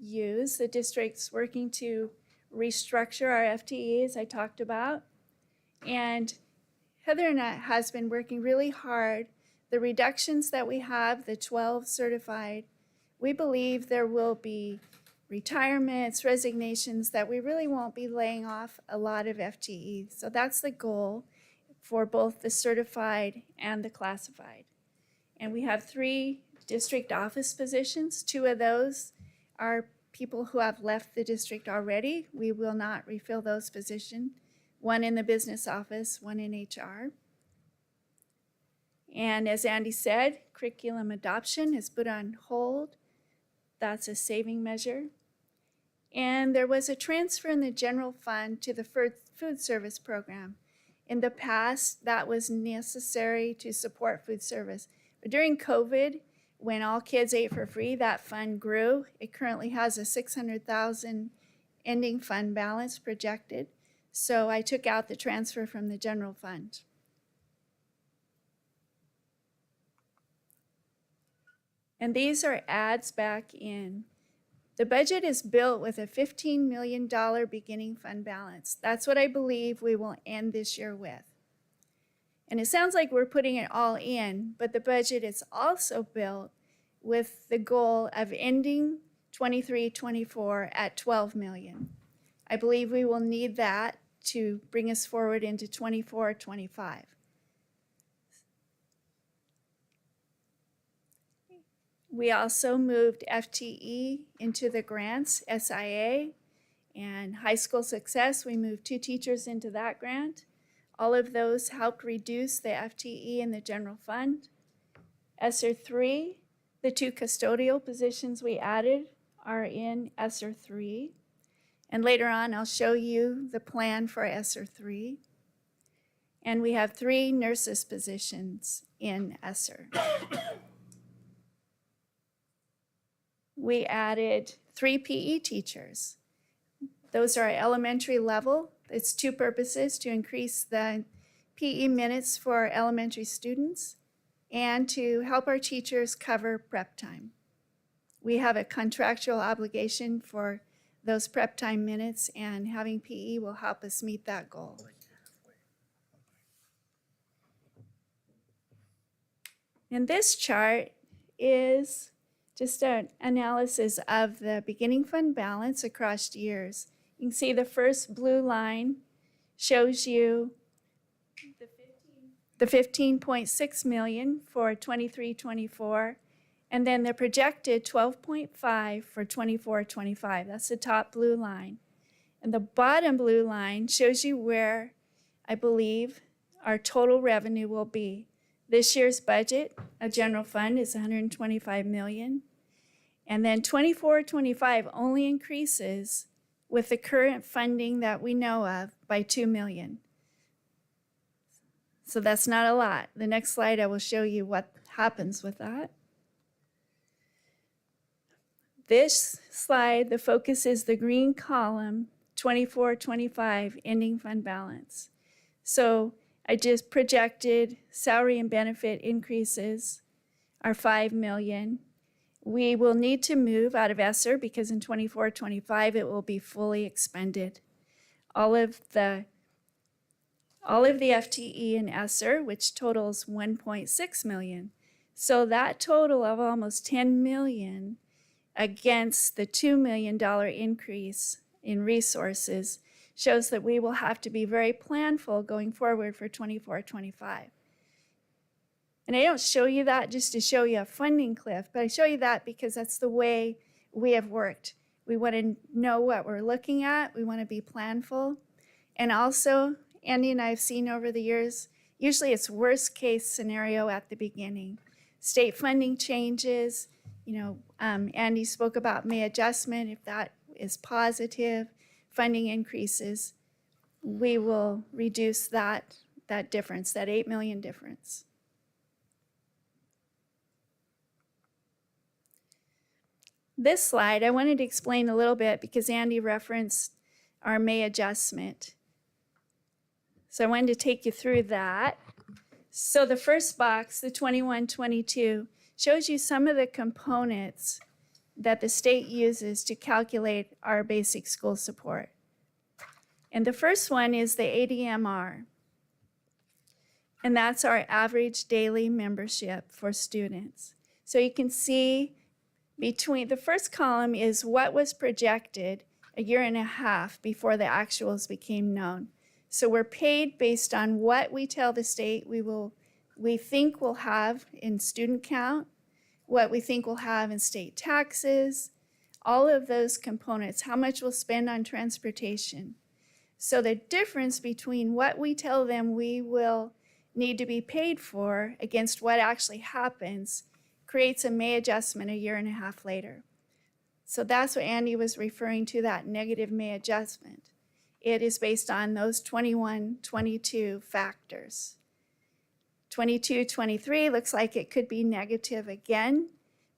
use. The district's working to restructure our FTEs I talked about. And Heather and I has been working really hard. The reductions that we have, the 12 certified, we believe there will be retirements, resignations, that we really won't be laying off a lot of FTEs. So that's the goal for both the certified and the classified. And we have 3 district office positions. 2 of those are people who have left the district already. We will not refill those positions. 1 in the business office, 1 in HR. And as Andy said, curriculum adoption is put on hold. That's a saving measure. And there was a transfer in the general fund to the food service program. In the past, that was necessary to support food service. But during COVID, when all kids ate for free, that fund grew. It currently has a $600,000 ending fund balance projected. So I took out the transfer from the general fund. And these are adds back in. The budget is built with a $15 million beginning fund balance. That's what I believe we will end this year with. And it sounds like we're putting it all in, but the budget is also built with the goal of ending 23-24 at 12 million. I believe we will need that to bring us forward into 24-25. We also moved FTE into the grants, SIA, and high school success. We moved 2 teachers into that grant. All of those helped reduce the FTE in the general fund. ESSER 3, the 2 custodial positions we added are in ESSER 3. And later on, I'll show you the plan for ESSER 3. And we have 3 nurses positions in ESSER. We added 3 PE teachers. Those are elementary level. It's 2 purposes: to increase the PE minutes for elementary students and to help our teachers cover prep time. We have a contractual obligation for those prep time minutes, and having PE will help us meet that goal. And this chart is just an analysis of the beginning fund balance across years. You can see the first blue line shows you the 15.6 million for 23-24, and then the projected 12.5 for 24-25. That's the top blue line. And the bottom blue line shows you where I believe our total revenue will be. This year's budget, a general fund, is 125 million. And then 24-25 only increases with the current funding that we know of by 2 million. So that's not a lot. The next slide, I will show you what happens with that. This slide, the focus is the green column, 24-25 ending fund balance. So I just projected salary and benefit increases are 5 million. We will need to move out of ESSER because in 24-25 it will be fully expended. All of the FTE in ESSER, which totals 1.6 million. So that total of almost 10 million against the $2 million increase in resources shows that we will have to be very planful going forward for 24-25. And I don't show you that just to show you a funding cliff, but I show you that because that's the way we have worked. We want to know what we're looking at. We want to be planful. And also, Andy and I have seen over the years, usually it's worst case scenario at the beginning. State funding changes. Andy spoke about May adjustment. If that is positive, funding increases, we will reduce that difference, that 8 million difference. This slide, I wanted to explain a little bit because Andy referenced our May adjustment. So I wanted to take you through that. So the first box, the 21-22, shows you some of the components that the state uses to calculate our basic school support. And the first one is the ADMR. And that's our average daily membership for students. So you can see between the first column is what was projected a year and a half before the actuals became known. So we're paid based on what we tell the state we think we'll have in student count what we think we'll have in state taxes, all of those components, how much we'll spend on transportation. So the difference between what we tell them we will need to be paid for against what actually happens creates a May adjustment a year and a half later. So that's what Andy was referring to, that negative May adjustment. It is based on those 21, 22 factors. 22, 23 looks like it could be negative again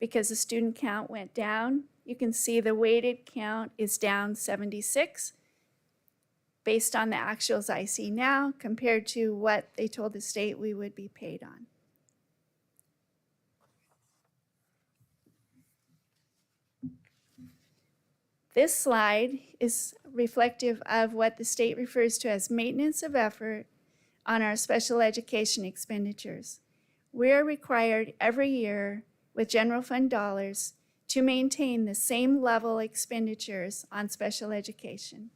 because the student count went down. You can see the weighted count is down 76 based on the actuals I see now compared to what they told the state we would be paid on. This slide is reflective of what the state refers to as maintenance of effort on our special education expenditures. We are required every year with general fund dollars to maintain the same level expenditures on special education.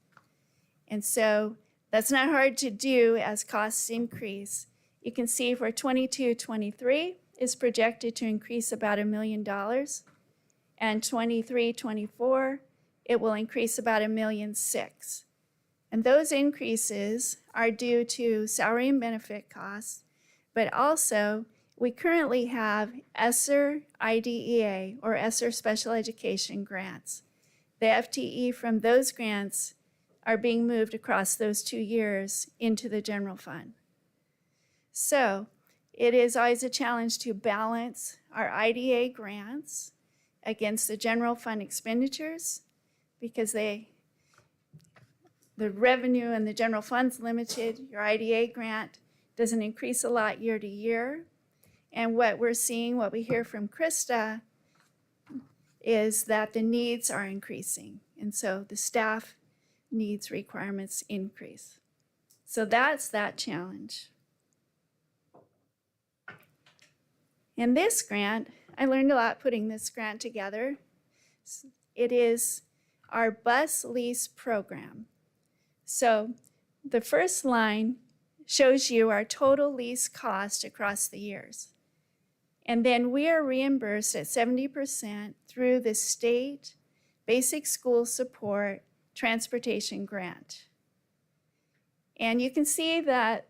And so that's not hard to do as costs increase. You can see for 22-23 is projected to increase about $1 million, and 23-24 it will increase about $1.6 million. And those increases are due to salary and benefit costs, but also we currently have ESSER IDEA or ESSER special education grants. The FTE from those grants are being moved across those 2 years into the general fund. So it is always a challenge to balance our IDA grants against the general fund expenditures because the revenue in the general fund's limited. Your IDA grant doesn't increase a lot year to year. And what we're seeing, what we hear from Krista, is that the needs are increasing. And so the staff needs requirements increase. So that's that challenge. And this grant, I learned a lot putting this grant together. It is our bus lease program. So the first line shows you our total lease cost across the years. And then we are reimbursed at 70% through the state basic school support transportation grant. And you can see that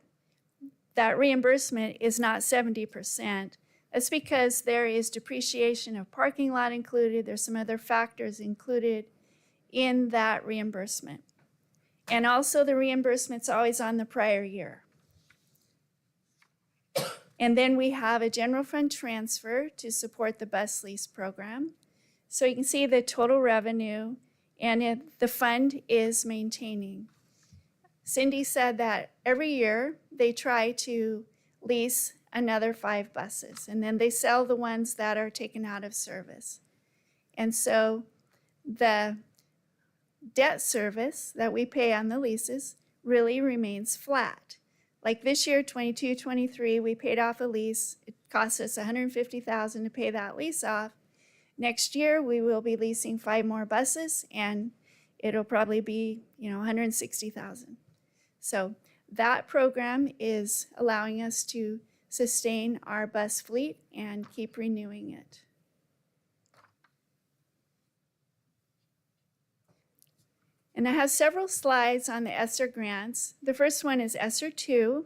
that reimbursement is not 70%. That's because there is depreciation of parking lot included. There's some other factors included in that reimbursement. And also the reimbursement's always on the prior year. And then we have a general fund transfer to support the bus lease program. So you can see the total revenue and the fund is maintaining. Cindy said that every year they try to lease another 5 buses and then they sell the ones that are taken out of service. And so the debt service that we pay on the leases really remains flat. Like this year, 22-23, we paid off a lease. It cost us $150,000 to pay that lease off. Next year, we will be leasing 5 more buses, and it'll probably be, $160,000. So that program is allowing us to sustain our bus fleet and keep renewing it. And I have several slides on the ESSER grants. The first one is ESSER 2.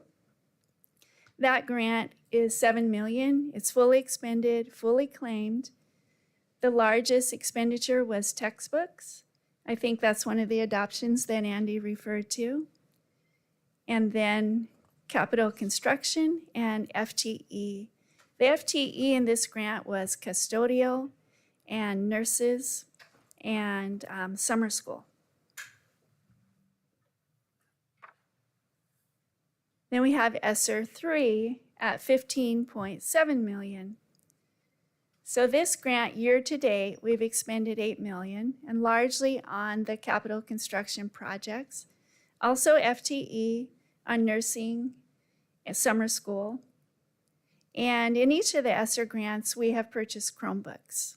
That grant is $7 million. It's fully expended, fully claimed. The largest expenditure was textbooks. I think that's one of the adoptions that Andy referred to. And then capital construction and FTE. The FTE in this grant was custodial and nurses and summer school. Then we have ESSER 3 at $15.7 million. So this grant year to date, we've expended $8 million and largely on the capital construction projects. Also FTE on nursing and summer school. And in each of the ESSER grants, we have purchased Chromebooks.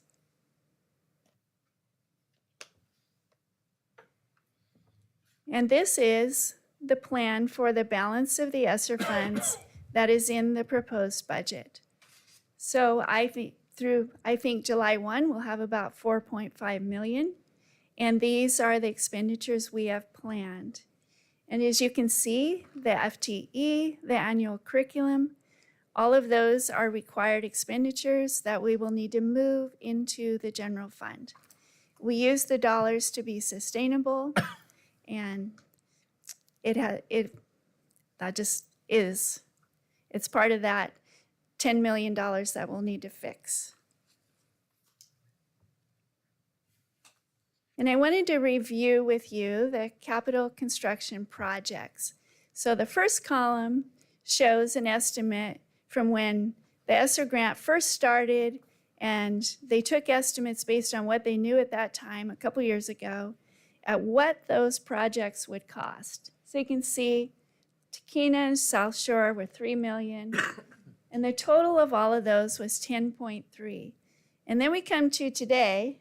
And this is the plan for the balance of the ESSER funds that is in the proposed budget. So through, I think, July 1, we'll have about 4.5 million. And these are the expenditures we have planned. And as you can see, the FTE, the annual curriculum, all of those are required expenditures that we will need to move into the general fund. We use the dollars to be sustainable, and that just is. It's part of that $10 million that we'll need to fix. And I wanted to review with you the capital construction projects. So the first column shows an estimate from when the ESSER grant first started, and they took estimates based on what they knew at that time, a couple years ago, at what those projects would cost. So you can see Tahkeena and South Shore were $3 million, and the total of all of those was 10.3. And then we come to today,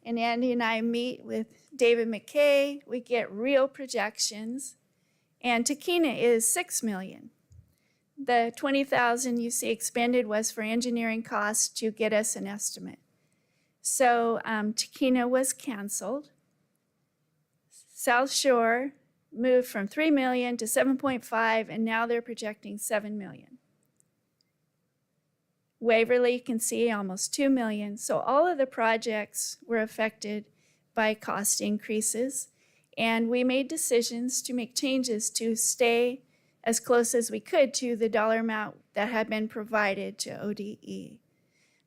and Andy and I meet with David McKay. We get real projections, and Tahkeena is $6 million. The $20,000 you see expended was for engineering costs to get us an estimate. So Tahkeena was canceled. South Shore moved from 3 million to 7.5, and now they're projecting 7 million. Waverly, you can see almost 2 million. So all of the projects were affected by cost increases, and we made decisions to make changes to stay as close as we could to the dollar amount that had been provided to ODE.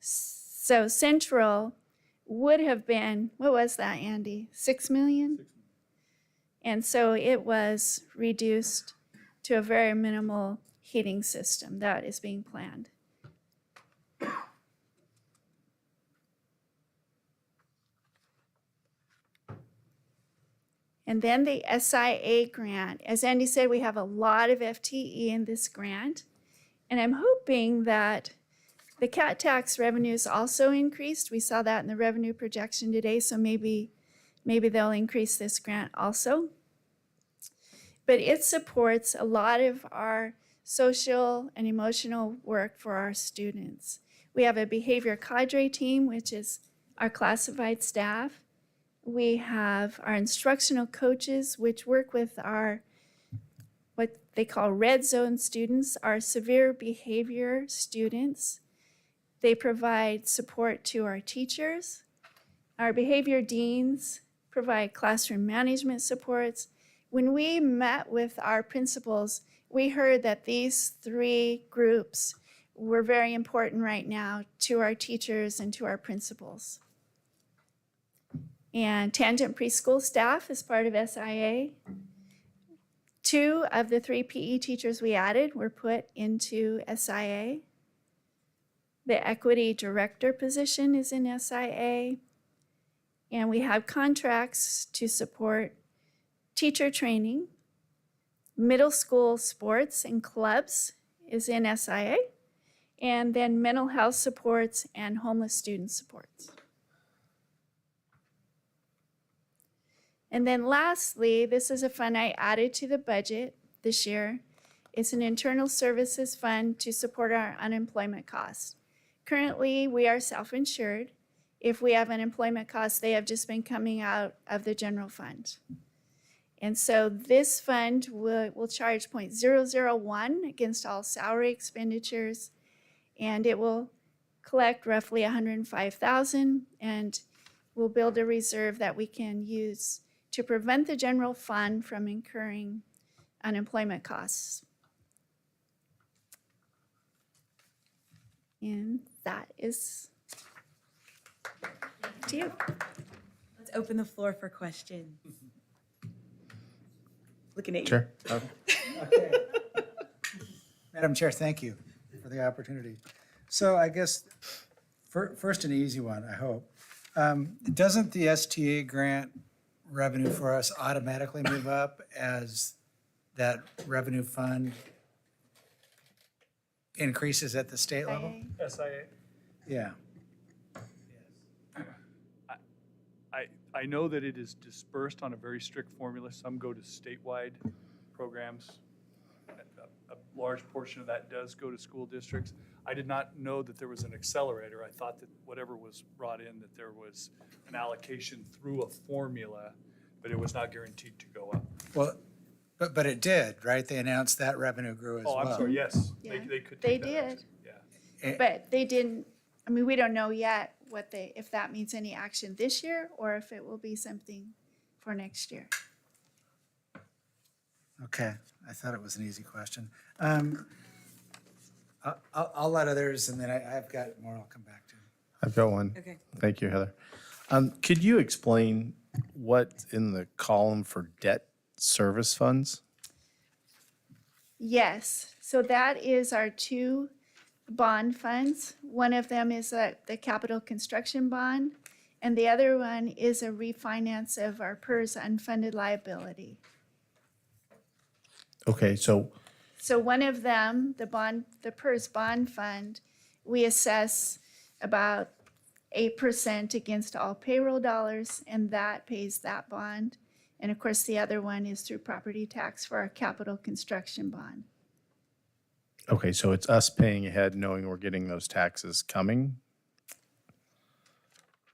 So Central would have been, what was that, Andy? 6 million? And so it was reduced to a very minimal heating system that is being planned. And then the SIA grant. As Andy said, we have a lot of FTE in this grant. And I'm hoping that the CAT tax revenues also increased. We saw that in the revenue projection today, so maybe they'll increase this grant also. But it supports a lot of our social and emotional work for our students. We have a behavior cadre team, which is our classified staff. We have our instructional coaches, which work with our, what they call red zone students, our severe behavior students. They provide support to our teachers. Our behavior deans provide classroom management supports. When we met with our principals, we heard that these three groups were very important right now to our teachers and to our principals. And Tangent Preschool staff is part of SIA. 2 of the 3 PE teachers we added were put into SIA. The equity director position is in SIA. And we have contracts to support teacher training. Middle school sports and clubs is in SIA. And then mental health supports and homeless student supports. And then lastly, this is a fund I added to the budget this year. It's an internal services fund to support our unemployment costs. Currently, we are self-insured. If we have unemployment costs, they have just been coming out of the general fund. And so this fund will charge 0.001 against all salary expenditures, and it will collect roughly $105,000, and we'll build a reserve that we can use to prevent the general fund from incurring unemployment costs. And that is to you. Let's open the floor for questions. Looking at you. Sure. Madam Chair, thank you for the opportunity. So I guess first an easy one, I hope. Doesn't the STA grant revenue for us automatically move up as that revenue fund increases at the state level? SIA. Yeah. I know that it is dispersed on a very strict formula. Some go to statewide programs. A large portion of that does go to school districts. I did not know that there was an accelerator. I thought that whatever was brought in, that there was an allocation through a formula, but it was not guaranteed to go up. Well, but it did, right? They announced that revenue grew as Oh, well. I'm sorry, yes. Yeah, They could they take that did. action. Yeah. But they didn't, I mean, we don't know yet if that means any action this year or if it will be something for next year. Okay, I thought it was an easy question. I'll let others, and then I've got more I'll come back to. I've got one. Okay. Thank you, Heather. Could you explain what's in the column for debt service funds? Yes, so that is our two bond funds. One of them is the capital construction bond, and the other one is a refinance of our PERS unfunded liability. Okay, so So one of them, the PERS bond fund, we assess about 8% against all payroll dollars, and that pays that bond. And of course, the other one is through property tax for our capital construction bond. okay, so it's us paying ahead, knowing we're getting those taxes coming?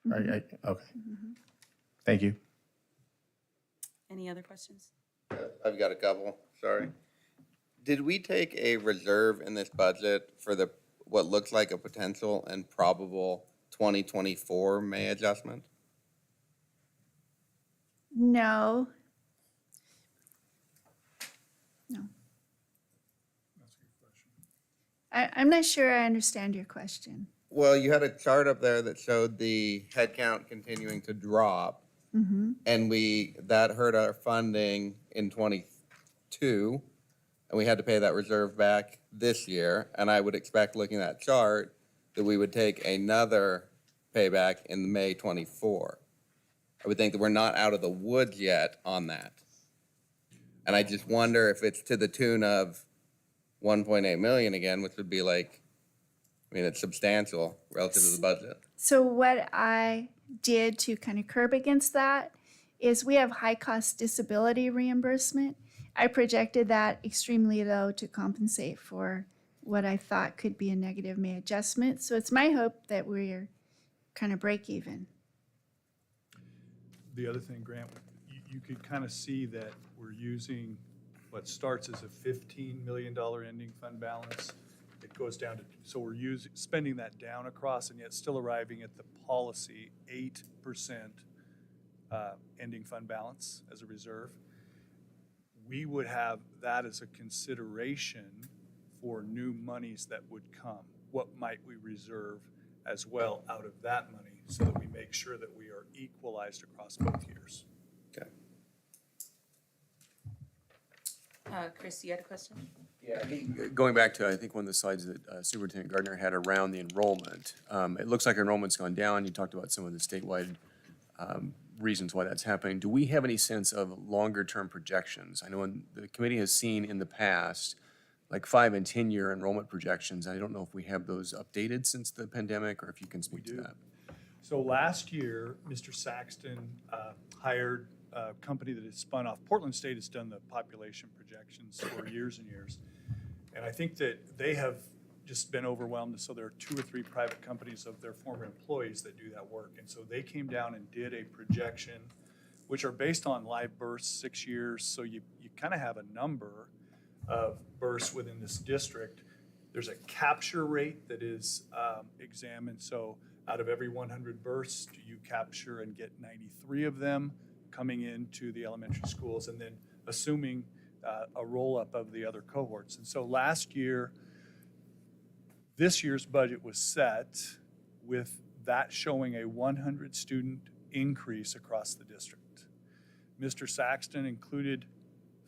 Right, okay. Thank you. Any other questions? I've got a couple, sorry. Did we take a reserve in this budget for what looks like a potential and probable 2024 May adjustment? No. No. I'm not sure I understand your question. Well, you had a chart up there that showed the headcount continuing to drop. And that hurt our funding in 22, and we had to pay that reserve back this year. And I would expect, looking at that chart, that we would take another payback in May 24. I would think that we're not out of the woods yet on that. And I just wonder if it's to the tune of 1.8 million again, which would be like, I mean, it's substantial relative to the budget. So what I did to kind of curb against that is we have high cost disability reimbursement. I projected that extremely low to compensate for what I thought could be a negative May adjustment. So it's my hope that we're kind of break even. The other thing, Grant, you could kind of see that we're using what starts as a $15 million ending fund balance. It goes down to, so we're spending that down across and yet still arriving at the policy 8% ending fund balance as a reserve. We would have that as a consideration for new monies that would come. What might we reserve as well out of that money so that we make sure that we are equalized across both years? Okay. Chris, you had a question? Going back to, I think, one of the slides that Superintendent Gardner had around the enrollment, it looks like enrollment's gone down. You talked about some of the statewide reasons why that's happening. Do we have any sense of longer-term projections? I know the committee has seen in the past like 5- and 10-year enrollment projections. I don't know if we have those updated since the pandemic, or if you can speak to that. So last year, Mr. Saxton hired a company that has spun off. Portland State has done the population projections for years and years. And I think that they have just been overwhelmed. So there are 2 or 3 private companies of their former employees that do that work. And so they came down and did a projection, which are based on live births, 6 years. So you kind of have a number of births within this district. There's a capture rate that is examined. So out of every 100 births, do you capture and get 93 of them coming into the elementary schools, and then assuming a roll-up of the other cohorts. And so last year, this year's budget was set with that showing a 100 student increase across the district. Mr. Saxton included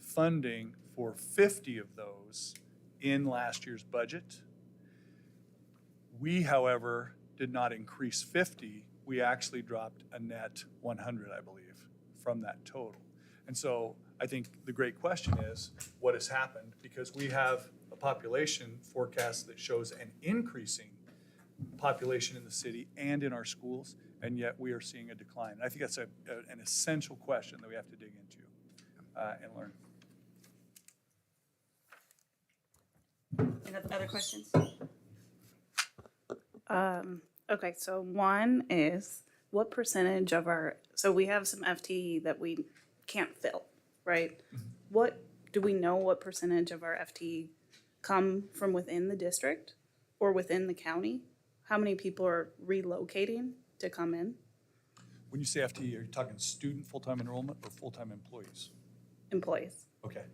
funding for 50 of those in last year's budget. We, however, did not increase 50. We actually dropped a net 100, I believe, from that total. And so I think the great question is, what has happened? Because we have a population forecast that shows an increasing population in the city and in our schools, and yet we are seeing a decline. And I think that's an essential question that we have to dig into and learn. Any other questions? Okay, so one is what percentage of our, so we have some FTE that we can't fill, right? What, do we know what percentage of our FTE come from within the district or within the county? How many people are relocating to come in? When you say FTE, are you talking student full-time enrollment or full-time employees? Employees. Okay.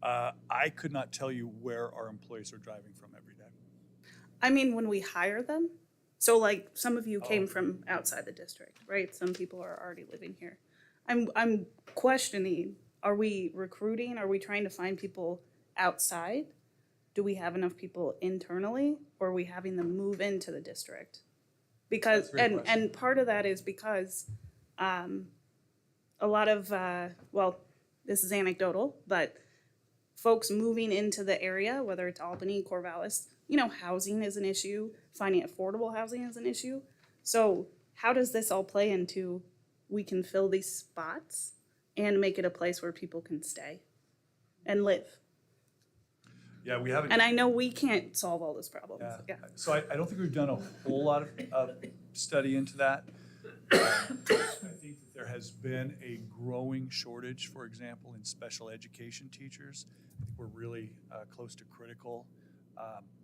I could not tell you where our employees are driving from every day. I mean, when we hire them, so like some of you came from outside the district, right? Some people are already living here. I'm questioning, are we recruiting? Are we trying to find people outside? Do we have enough people internally, or are we having them move into the district? Because, That's a great question. and part of that is because a lot of, well, this is anecdotal, but folks moving into the area, whether it's Albany, Corvallis, you know, housing is an issue, finding affordable housing is an issue. So how does this all play into we can fill these spots and make it a place where people can stay and live? Yeah, we haven't. And I know we can't solve all those problems. Yeah. So I don't think we've done a whole lot of study into that. I think that there has been a growing shortage, for example, in special education teachers. I think we're really close to critical,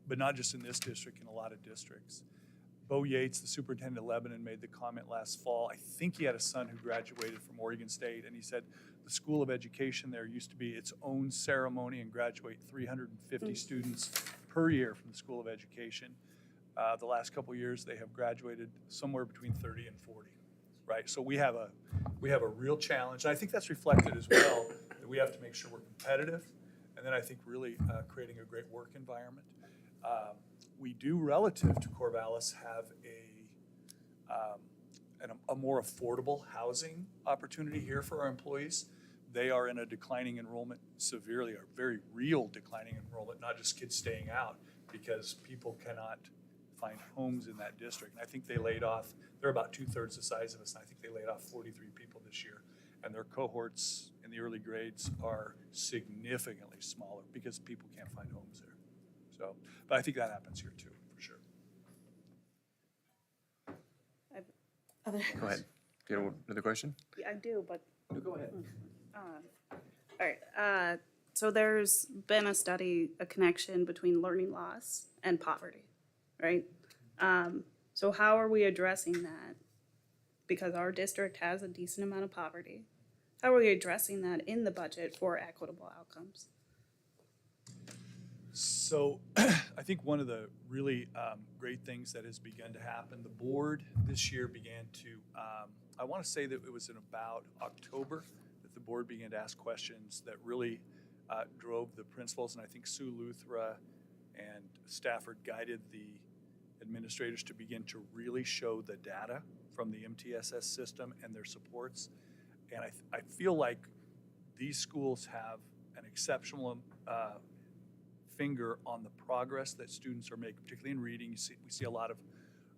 but not just in this district, in a lot of districts. Bo Yates, the superintendent of Lebanon, made the comment last fall. I think he had a son who graduated from Oregon State, and he said the School of Education there used to be its own ceremony and graduate 350 students per year from the School of Education. The last couple of years, they have graduated somewhere between 30 and 40, right? So we have a real challenge. And I think that's reflected as well, that we have to make sure we're competitive, and then I think really creating a great work environment. We do, relative to Corvallis, have a more affordable housing opportunity here for our employees. They are in a declining enrollment, severely, a very real declining enrollment, not just kids staying out, because people cannot find homes in that district. And I think they laid off, they're about 2/3 the size of us, and I think they laid off 43 people this year. And their cohorts in the early grades are significantly smaller because people can't find homes there. So, but I think that happens here too, for sure. Other Go ahead. Do you have another question? Yeah, I do, but. Go ahead. All right. So there's been a study, a connection between learning loss and poverty, right? So how are we addressing that? Because our district has a decent amount of poverty. How are we addressing that in the budget for equitable outcomes? So I think one of the really great things that has begun to happen, the board this year began to, I want to say that it was in about October that the board began to ask questions that really drove the principals. And I think Sue Luthra and Stafford guided the administrators to begin to really show the data from the MTSS system and their supports. And I feel like these schools have an exceptional finger on the progress that students are making, particularly in reading. We see a lot of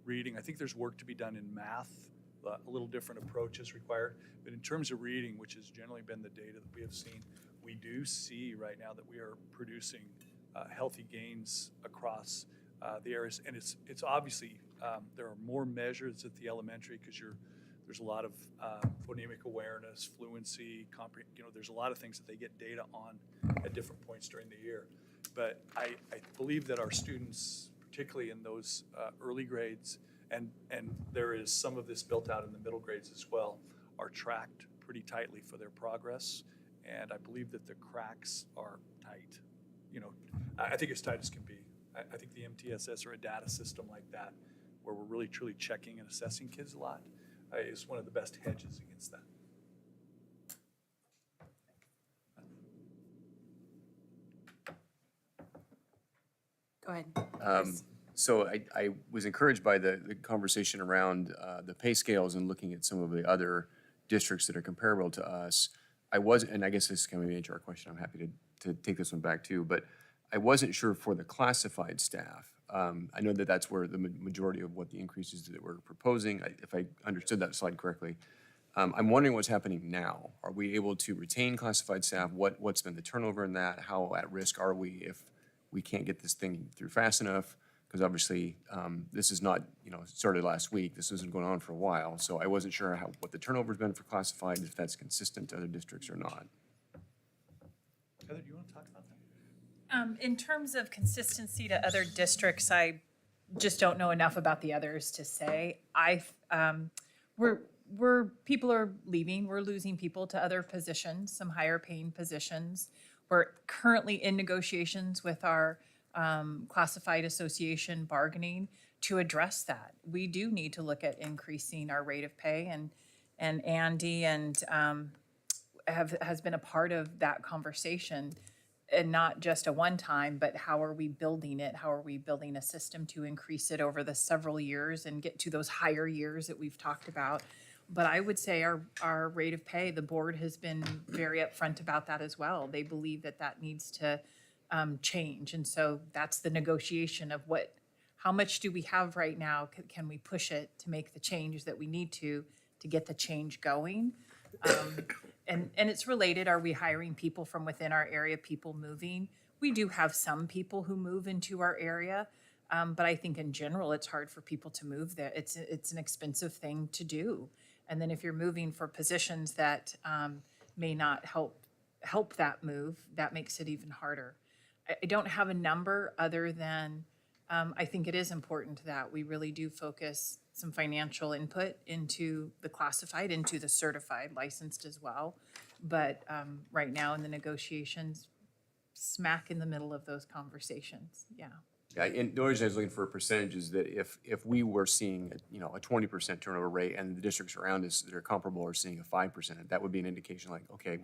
reading. I think there's work to be done in math. A little different approach is required. But in terms of reading, which has generally been the data that we have seen, we do see right now that we are producing healthy gains across the areas. And it's obviously, there are more measures at the elementary because there's a lot of phonemic awareness, fluency, there's a lot of things that they get data on at different points during the year. But I believe that our students, particularly in those early grades, and there is some of this built out in the middle grades as well, are tracked pretty tightly for their progress. And I believe that the cracks are tight. I think as tight as can be. I think the MTSS or a data system like that, where we're really truly checking and assessing kids a lot, is one of the best hedges against that. Go ahead. So I was encouraged by the conversation around the pay scales and looking at some of the other districts that are comparable to us. And I guess this is kind of an HR question, I'm happy to take this one back too, but I wasn't sure for the classified staff. I know that that's where the majority of what the increases that we're proposing, if I understood that slide correctly. I'm wondering what's happening now. Are we able to retain classified staff? What's been the turnover in that? How at risk are we if we can't get this thing through fast enough? Because obviously, this is not, started last week. This isn't going on for a while. So I wasn't sure what the turnover's been for classified, if that's consistent to other districts or not. Heather, do you want to talk about that? In terms of consistency to other districts, I just don't know enough about the others to say. People are leaving, we're losing people to other positions, some higher paying positions. We're currently in negotiations with our classified association bargaining to address that. We do need to look at increasing our rate of pay, and Andy has been a part of that conversation, and not just a one time, but how are we building it? How are we building a system to increase it over the several years and get to those higher years that we've talked about? But I would say our rate of pay, the board has been very upfront about that as well. They believe that needs to change. And so that's the negotiation of how much do we have right now? Can we push it to make the change that we need to get the change going? And it's related, are we hiring people from within our area, people moving? We do have some people who move into our area, but I think in general, it's hard for people to move there. It's an expensive thing to do. And then if you're moving for positions that may not help that move, that makes it even harder. I don't have a number other than I think it is important that we really do focus some financial input into the classified, into the certified, licensed as well. But right now in the negotiations, smack in the middle of those conversations, yeah. Yeah, and the reason I was looking for a percentage is that if we were seeing, a 20% turnover rate and the districts around us that are comparable are seeing a 5%, that would be an indication like, okay,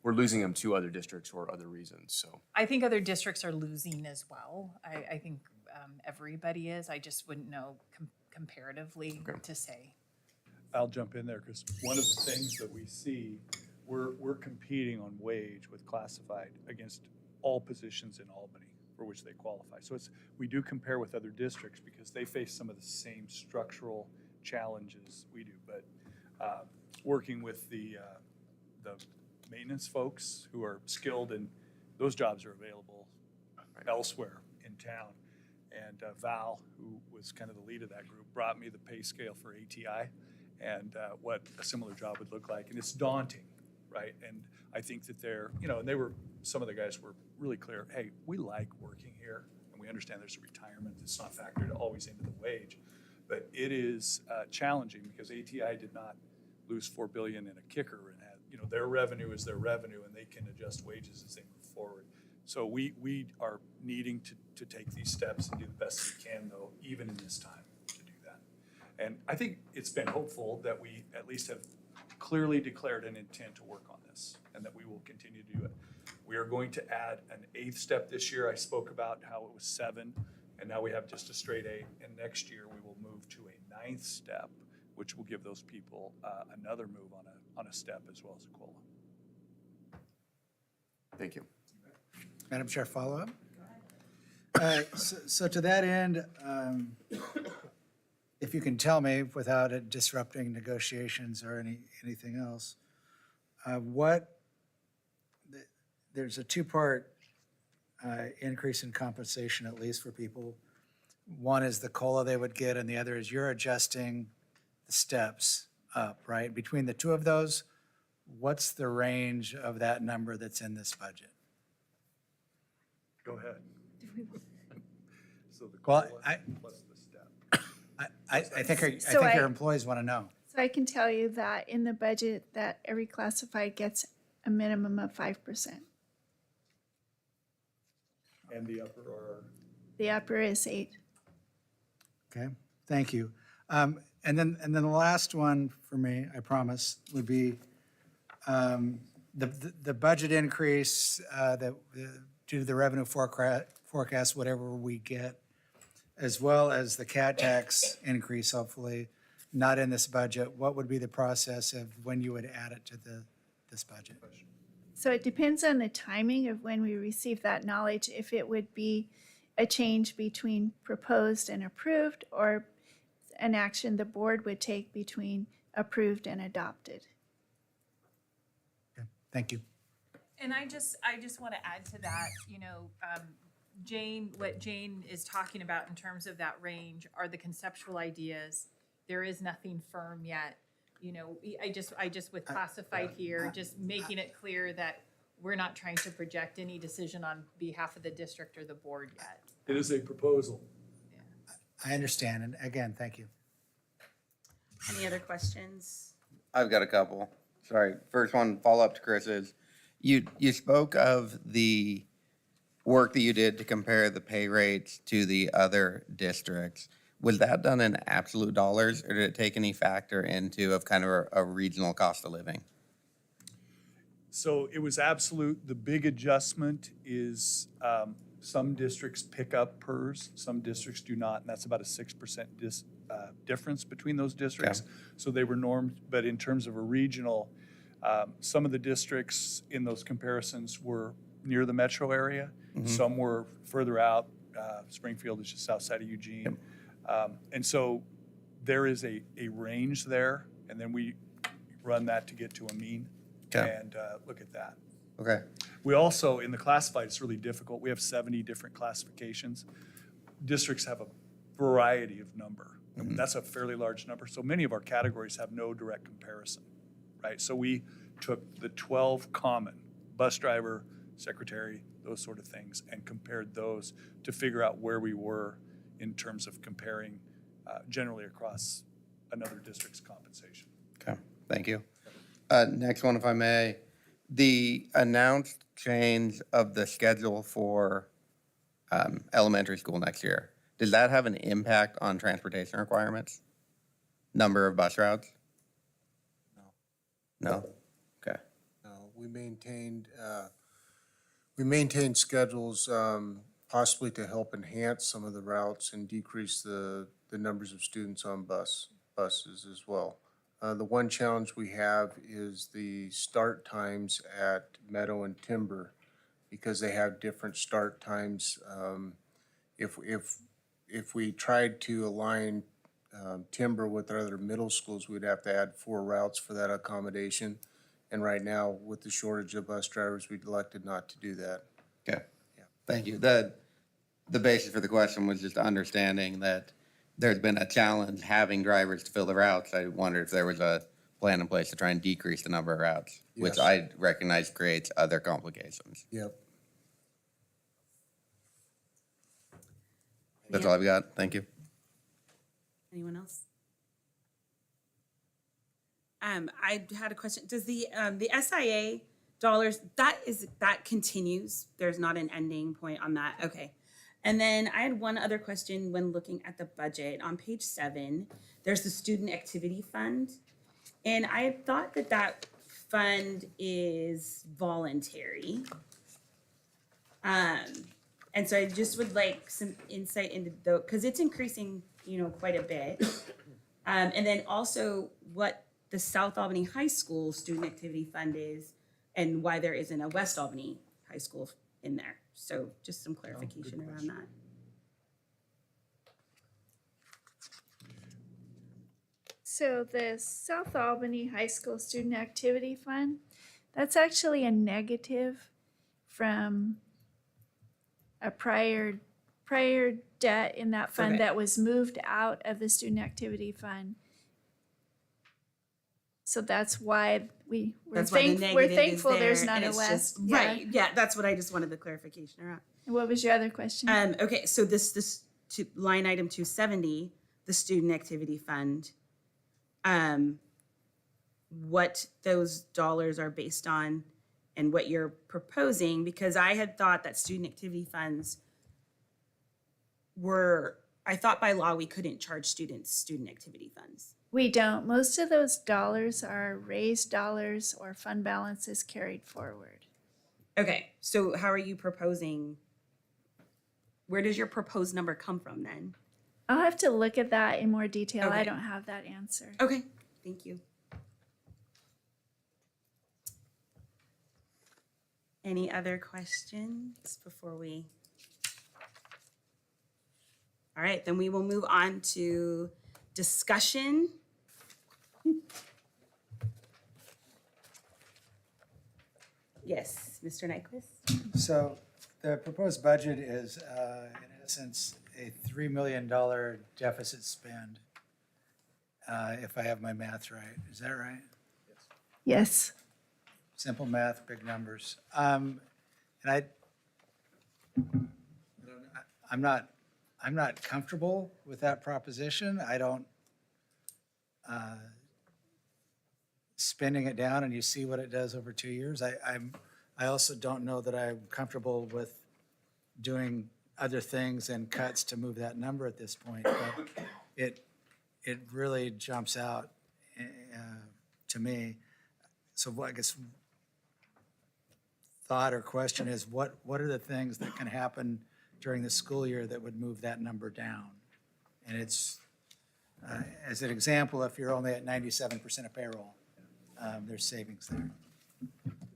we're losing them to other districts or other reasons, so. I think other districts are losing as well. I think everybody is. I just wouldn't know comparatively to say. I'll jump in there because one of the things that we see, we're competing on wage with classified against all positions in Albany for which they qualify. So we do compare with other districts because they face some of the same structural challenges we do. But working with the maintenance folks who are skilled, and those jobs are available elsewhere in town. And Val, who was kind of the lead of that group, brought me the pay scale for ATI and what a similar job would look like. And it's daunting, right? And I think that some of the guys were really clear, hey, we like working here, and we understand there's a retirement that's not factored always into the wage. But it is challenging because ATI did not lose $4 billion in a kicker, and had, their revenue is their revenue, and they can adjust wages as they move forward. So we are needing to take these steps and do the best we can, though, even in this time, to do that. And I think it's been hopeful that we at least have clearly declared an intent to work on this, and that we will continue to do it. We are going to add an 8th step this year. I spoke about how it was 7, and now we have just a straight 8. And next year we will move to a 9th step, which will give those people another move on a step as well as a COLA. Thank you. Madam Chair, follow-up? So to that end, if you can tell me without it disrupting negotiations or anything else, there's a 2-part increase in compensation, at least for people. One is the COLA they would get, and the other is you're adjusting the steps up, right? Between the two of those, what's the range of that number that's in this budget? Go ahead. So the Well, COLA plus the step. I think So your employees want to know. So I can tell you that in the budget that every classified gets a minimum of 5%. And the upper are? The upper is 8. Okay, thank you. And then the last one for me, I promise, would be the budget increase due to the revenue forecast, whatever we get, as well as the CAT tax increase, hopefully, not in this budget. What would be the process of when you would add it to this budget? So it depends on the timing of when we receive that knowledge, if it would be a change between proposed and approved, or an action the board would take between approved and adopted. Okay, thank you. And I just want to add to that, what Jane is talking about in terms of that range are the conceptual ideas. There is nothing firm yet. You know, I just with classified here, just making it clear that we're not trying to project any decision on behalf of the district or the board yet. It is a proposal. I understand, and again, thank you. Any other questions? I've got a couple. Sorry. First one, follow up to Chris's. You spoke of the work that you did to compare the pay rates to the other districts. Was that done in absolute dollars, or did it take any factor into of kind of a regional cost of living? So it was absolute. The big adjustment is some districts pick up PERS, some districts do not, and that's about a 6% difference between those districts. Okay. So they were normed, but in terms of a regional, some of the districts in those comparisons were near the metro area. Some were further out. Springfield is just outside of Eugene. And so there is a range there, and then we run that to get to a mean. Okay. And look at that. Okay. We also, in the classified, it's really difficult. We have 70 different classifications. Districts have a variety of number. That's a fairly large number. So many of our categories have no direct comparison, right? So we took the 12 common, bus driver, secretary, those sort of things, and compared those to figure out where we were in terms of comparing generally across another district's compensation. Okay. Thank you. Next one, if I may. The announced change of the schedule for elementary school next year, does that have an impact on transportation requirements? Number of bus routes? No? Okay. We maintained schedules possibly to help enhance some of the routes and decrease the numbers of students on buses as well. The one challenge we have is the start times at Meadow and Timber, because they have different start times. If we tried to align Timber with our other middle schools, we'd have to add 4 routes for that accommodation. And right now, with the shortage of bus drivers, we elected not to do that. Okay. Thank you. The basis for the question was just understanding that there's been a challenge having drivers to fill the routes. I wondered if there was a plan in place to try and decrease the number of routes, which Yes. I recognize creates other complications. Yep. That's all I've got. Thank you. Anyone else? I had a question. Does the SIA dollars, that continues? There's not an ending point on that? Okay. And then I had one other question when looking at the budget. On page 7, there's the Student Activity Fund. And I had thought that fund is voluntary. And so I just would like some insight into because it's increasing, quite a bit. And then also what the South Albany High School Student Activity Fund is and why there isn't a West Albany High School in there. So just some clarification around that. So the South Albany High School Student Activity Fund, that's actually a negative from a prior debt in that fund Okay. that was moved out of the Student Activity Fund. So that's why we're That's why the thankful negative is there's there, not and a it's West. just- Right, yeah, that's what I just wanted the clarification around. And what was your other question? Okay, so this line item 270, the Student Activity Fund, what those dollars are based on and what you're proposing, because I had thought that student activity funds I thought by law we couldn't charge students student activity funds. We don't. Most of those dollars are raised dollars or fund balances carried forward. Okay, so how are you proposing? Where does your proposed number come from then? I'll have to look at that in more detail. I Okay. don't have that answer. Okay, thank you. Any other questions before we? All right, then we will move on to discussion. Yes, Mr. Nyquist? So the proposed budget is, in essence, a $3 million deficit spend, if I have my math right. Is that right? Yes. Simple math, big numbers. And I'm not comfortable with that proposition. I don't, spending it down and you see what it does over 2 years. I also don't know that I'm comfortable with doing other things and cuts to move that number at this point. But it really jumps out to me. So I guess thought or question is, what are the things that can happen during the school year that would move that number down? And it's, as an example, if you're only at 97% of payroll, there's savings there.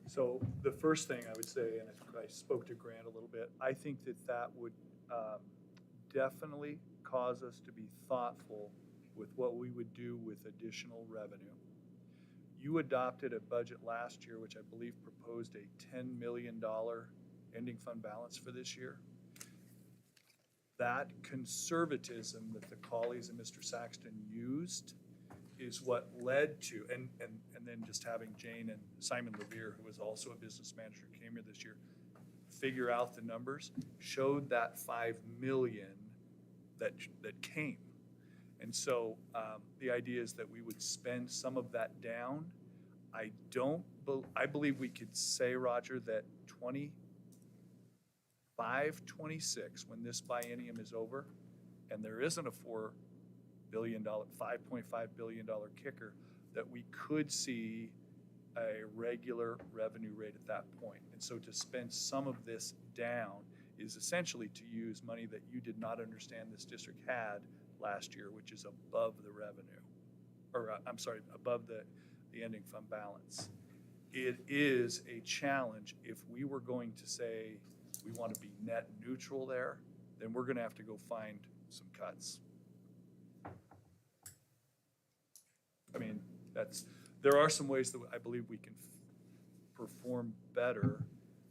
So the first thing I would say, and I spoke to Grant a little bit, I think that would definitely cause us to be thoughtful with what we would do with additional revenue. You adopted a budget last year, which I believe proposed a $10 million ending fund balance for this year. That conservatism that the Collies and Mr. Saxton used is what led to, and then just having Jane and Simon Levere, who was also a business manager, came here this year, figure out the numbers, showed that 5 million that came. And so the idea is that we would spend some of that down. I believe we could say, Roger, that 26, when this biennium is over, and there isn't a $5.5 billion kicker, that we could see a regular revenue rate at that point. And so to spend some of this down is essentially to use money that you did not understand this district had last year, which is above the revenue, or above the ending fund balance. It is a challenge. If we were going to say we want to be net neutral there, then we're going to have to go find some cuts. I mean, there are some ways that I believe we can perform better.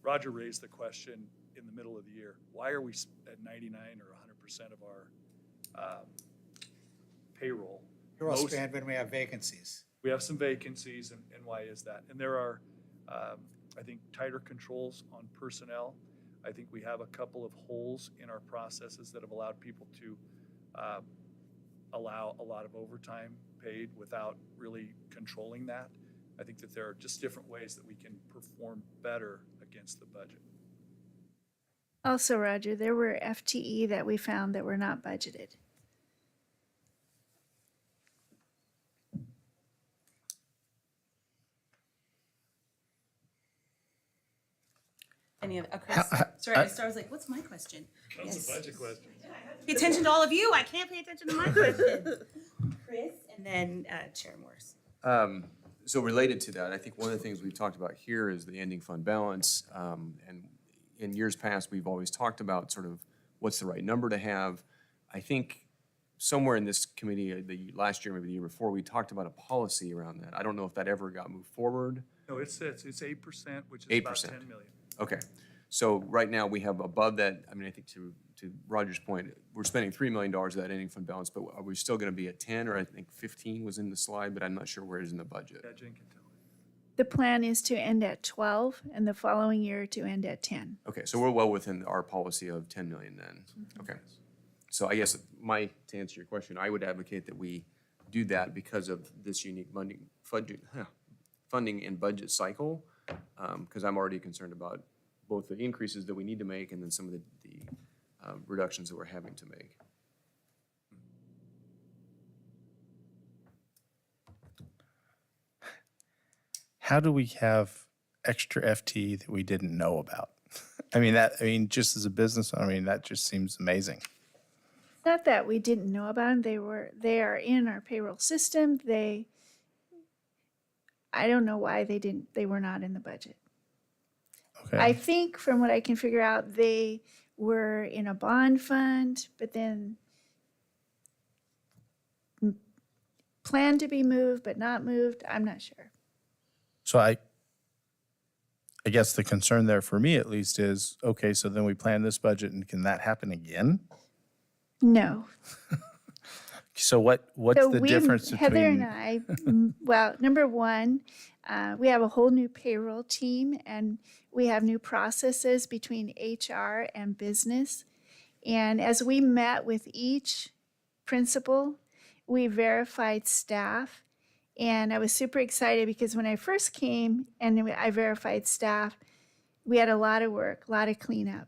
Roger raised the question in the middle of the year. Why are we at 99 or 100% of our payroll? Payroll spend when we have vacancies. We have some vacancies, and why is that? And there are, I think, tighter controls on personnel. I think we have a couple of holes in our processes that have allowed people to allow a lot of overtime paid without really controlling that. I think that there are just different ways that we can perform better against the budget. Also, Roger, there were FTE that we found that were not budgeted. Any other, Chris? Sorry, I was like, what's my question? That's a budget question. Pay attention to all of you. I can't pay attention to my question. Chris, and then Chair Morris. So related to that, I think one of the things we've talked about here is the ending fund balance. And in years past, we've always talked about sort of what's the right number to have. I think somewhere in this committee, last year, maybe the year before, we talked about a policy around that. I don't know if that ever got moved forward. No, it's 8%, which is 8%. about 10 million. Okay, so right now we have above that, I mean, I think to Roger's point, we're spending $3 million of that ending fund balance, but are we still gonna be at 10, or I think 15 was in the slide, but I'm not sure where it is in the budget. Yeah, Jane can tell. The plan is to end at 12 and the following year to end at 10. Okay, so we're well within our policy of 10 million then. Okay. So I guess to answer your question, I would advocate that we do that because of this unique funding and budget cycle, because I'm already concerned about both the increases that we need to make and then some of the reductions that we're having to make. How do we have extra FTE that we didn't know about? Just as a business, that just seems amazing. Not that we didn't know about them. They are in our payroll system. I don't know why they were not in the budget. Okay. I think from what I can figure out, they were in a bond fund, but then planned to be moved, but not moved. I'm not sure. So I guess the concern there for me at least is, okay, so then we plan this budget and can that happen again? No. So what's So the we, difference Heather and between? I, well, number one, we have a whole new payroll team and we have new processes between HR and business. And as we met with each principal, we verified staff. And I was super excited because when I first came and I verified staff, we had a lot of work, a lot of cleanup.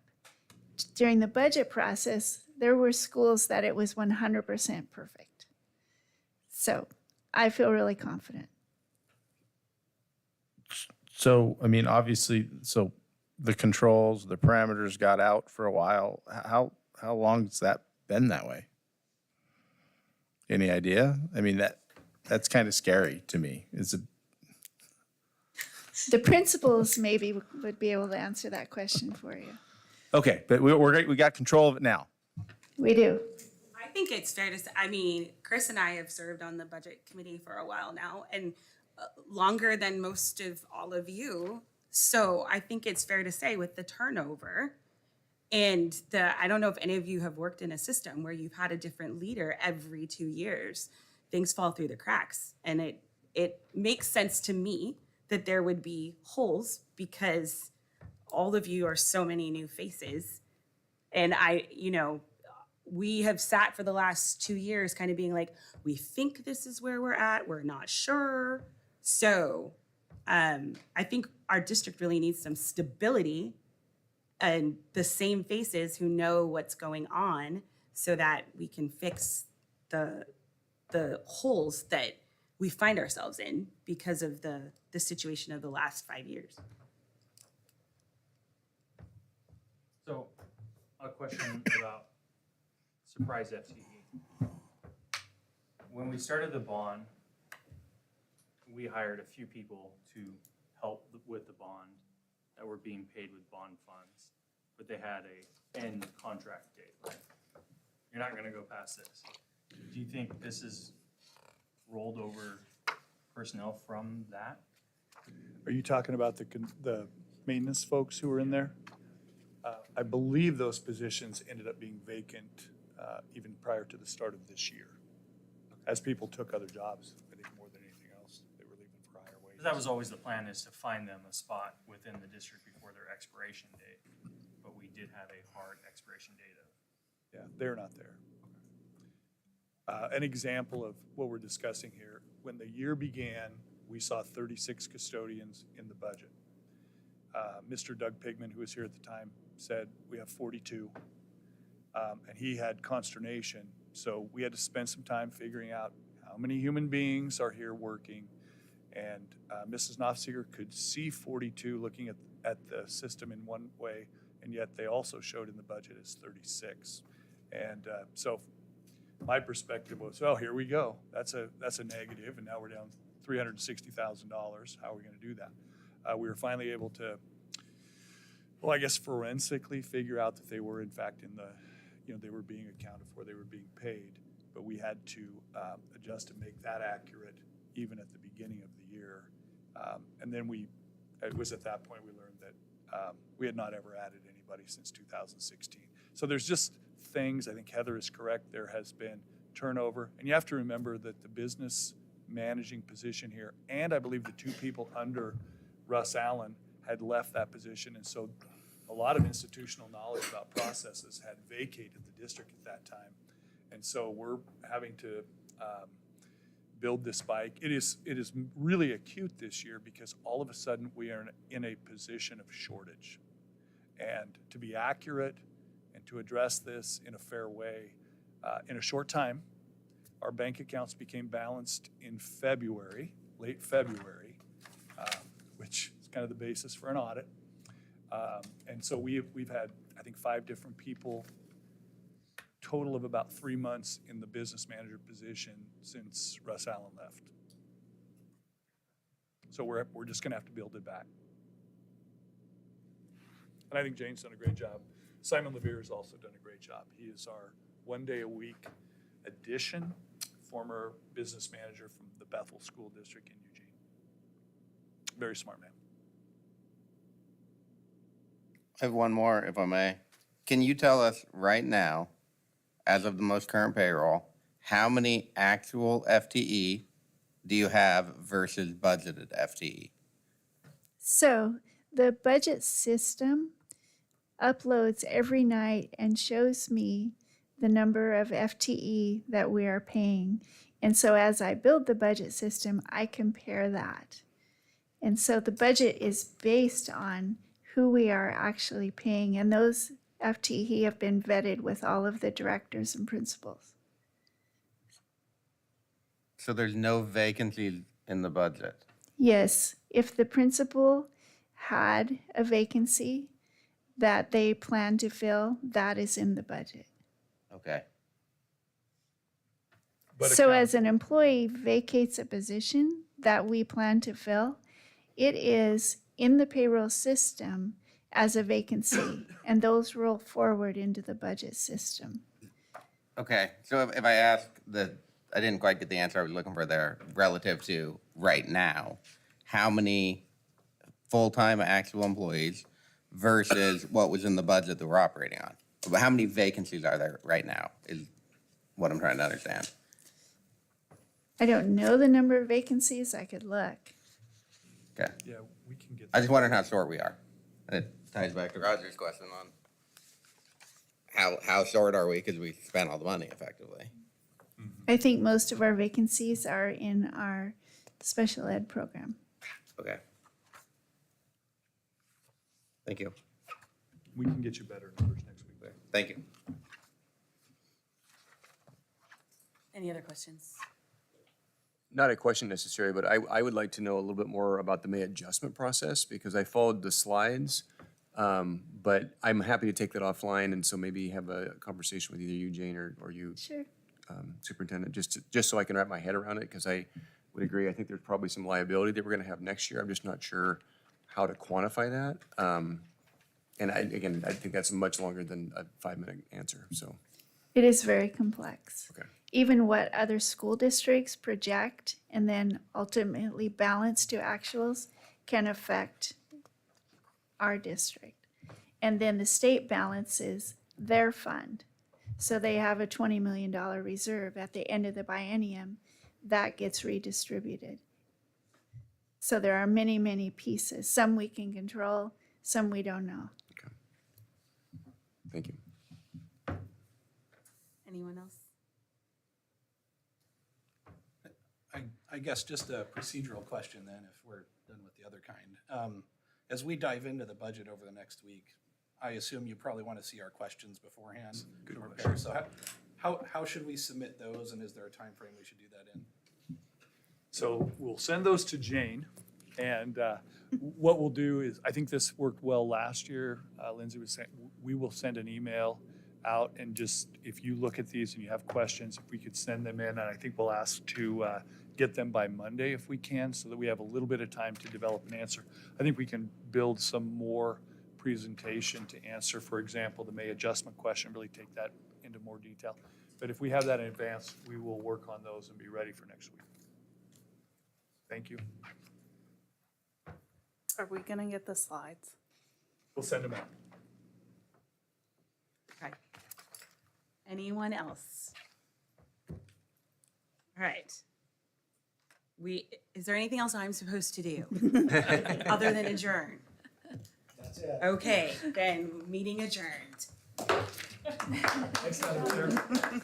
During the budget process, there were schools that it was 100% perfect. So I feel really confident. So, I mean, obviously, so the controls, the parameters got out for a while. How long has that been that way? Any idea? I mean, that's kind of scary to me. Is it? The principals maybe would be able to answer that question for you. Okay, but we got control of it now. We do. I think it's fair to say, I mean, Chris and I have served on the budget committee for a while now and longer than most of all of you. So I think it's fair to say with the turnover and I don't know if any of you have worked in a system where you've had a different leader every 2 years, things fall through the cracks. And it makes sense to me that there would be holes because all of you are so many new faces. And we have sat for the last 2 years kind of being like, we think this is where we're at. We're not sure. So I think our district really needs some stability and the same faces who know what's going on so that we can fix the holes that we find ourselves in because of the situation of the last 5 years. So, a question about surprise FTE. When we started the bond, we hired a few people to help with the bond that were being paid with bond funds, but they had a end contract date, right? You're not gonna go past this. Do you think this is rolled over personnel from that? Are you talking about the maintenance folks who were in there? I believe those positions ended up being vacant even prior to the start of this year. As people took other jobs, I think more than anything else, they were leaving for higher wages. That was always the plan, is to find them a spot within the district before their expiration date. But we did have a hard expiration date of. Yeah, they're not there. An example of what we're discussing here, when the year began, we saw 36 custodians in the budget. Mr. Doug Pigman, who was here at the time, said we have 42, and he had consternation. So we had to spend some time figuring out how many human beings are here working. And Mrs. Knopfseger could see 42 looking at the system in one way, and yet they also showed in the budget as 36. And so my perspective was, oh, here we go. That's a negative, and now we're down $360,000. How are we going to do that? We were finally able to, well, I guess forensically figure out that they were in fact in the, they were being accounted for, they were being paid, but we had to adjust to make that accurate even at the beginning of the year. And then it was at that point we learned that we had not ever added anybody since 2016. So there's just things, I think Heather is correct, there has been turnover. And you have to remember that the business managing position here, and I believe the two people under Russ Allen had left that position. And so a lot of institutional knowledge about processes had vacated the district at that time. And so we're having to build this spike. It is really acute this year because all of a sudden we are in a position of shortage. And to be accurate and to address this in a fair way, in a short time, our bank accounts became balanced in February, late February, which is kind of the basis for an audit. And so we've had, I think, 5 different people, total of about 3 months in the business manager position since Russ Allen left. So we're just going to have to build it back. And I think Jane's done a great job. Simon Levere has also done a great job. He is our 1 day a week addition, former business manager from the Bethel School District in Eugene. Very smart man. I have one more, if I may. Can you tell us right now, as of the most current payroll, how many actual FTE do you have versus budgeted FTE? So the budget system uploads every night and shows me the number of FTE that we are paying. And so as I build the budget system, I compare that. And so the budget is based on who we are actually paying, and those FTE have been vetted with all of the directors and principals. So there's no vacancies in the budget? Yes, if the principal had a vacancy that they plan to fill, that is in the budget. Okay. But So as an employee vacates a position that we plan to fill, it is in the payroll system as a vacancy, and those roll forward into the budget system. Okay, so if I ask I didn't quite get the answer I was looking for there, relative to right now, how many full-time actual employees versus what was in the budget that we're operating on? But how many vacancies are there right now is what I'm trying to understand. I don't know the number of vacancies, I could look. Okay, Yeah, we can get. I just wondered how short we are. And it ties back to Roger's question on how short are we because we spent all the money effectively. I think most of our vacancies are in our special ed program. Okay. Thank you. We can get you better numbers next week. Thank you. Any other questions? Not a question necessarily, but I would like to know a little bit more about the May adjustment process because I followed the slides. But I'm happy to take that offline and so maybe have a conversation with either you, Jane, or you, Sure. Superintendent, just so I can wrap my head around it, because I would agree, I think there's probably some liability that we're gonna have next year. I'm just not sure how to quantify that. And I think that's much longer than a 5-minute answer, so. It is very complex. Okay. Even what other school districts project and then ultimately balance to actuals can affect our district. And then the state balances their fund. So they have a $20 million reserve at the end of the biennium that gets redistributed. So there are many, many pieces. Some we can control, some we don't know. Okay. Thank you. Anyone else? I guess just a procedural question then, if we're done with the other kind. As we dive into the budget over the next week, I assume you probably want to see our questions beforehand to prepare. So how should we submit those, and is there a time frame we should do that in? So we'll send those to Jane, and what we'll do is, I think this worked well last year. Lindsay was saying, we will send an email out, and just, if you look at these and you have questions, if we could send them in, and I think we'll ask to get them by Monday if we can, so that we have a little bit of time to develop an answer. I think we can build some more presentation to answer, for example, the May adjustment question, really take that into more detail. But if we have that in advance, we will work on those and be ready for next week. Thank you. Are we gonna get the slides? We'll send them out. Okay. Anyone else? All right. Is there anything else I'm supposed to do other than adjourn? That's it. Okay, then meeting adjourned. Thanks, Madam Chair.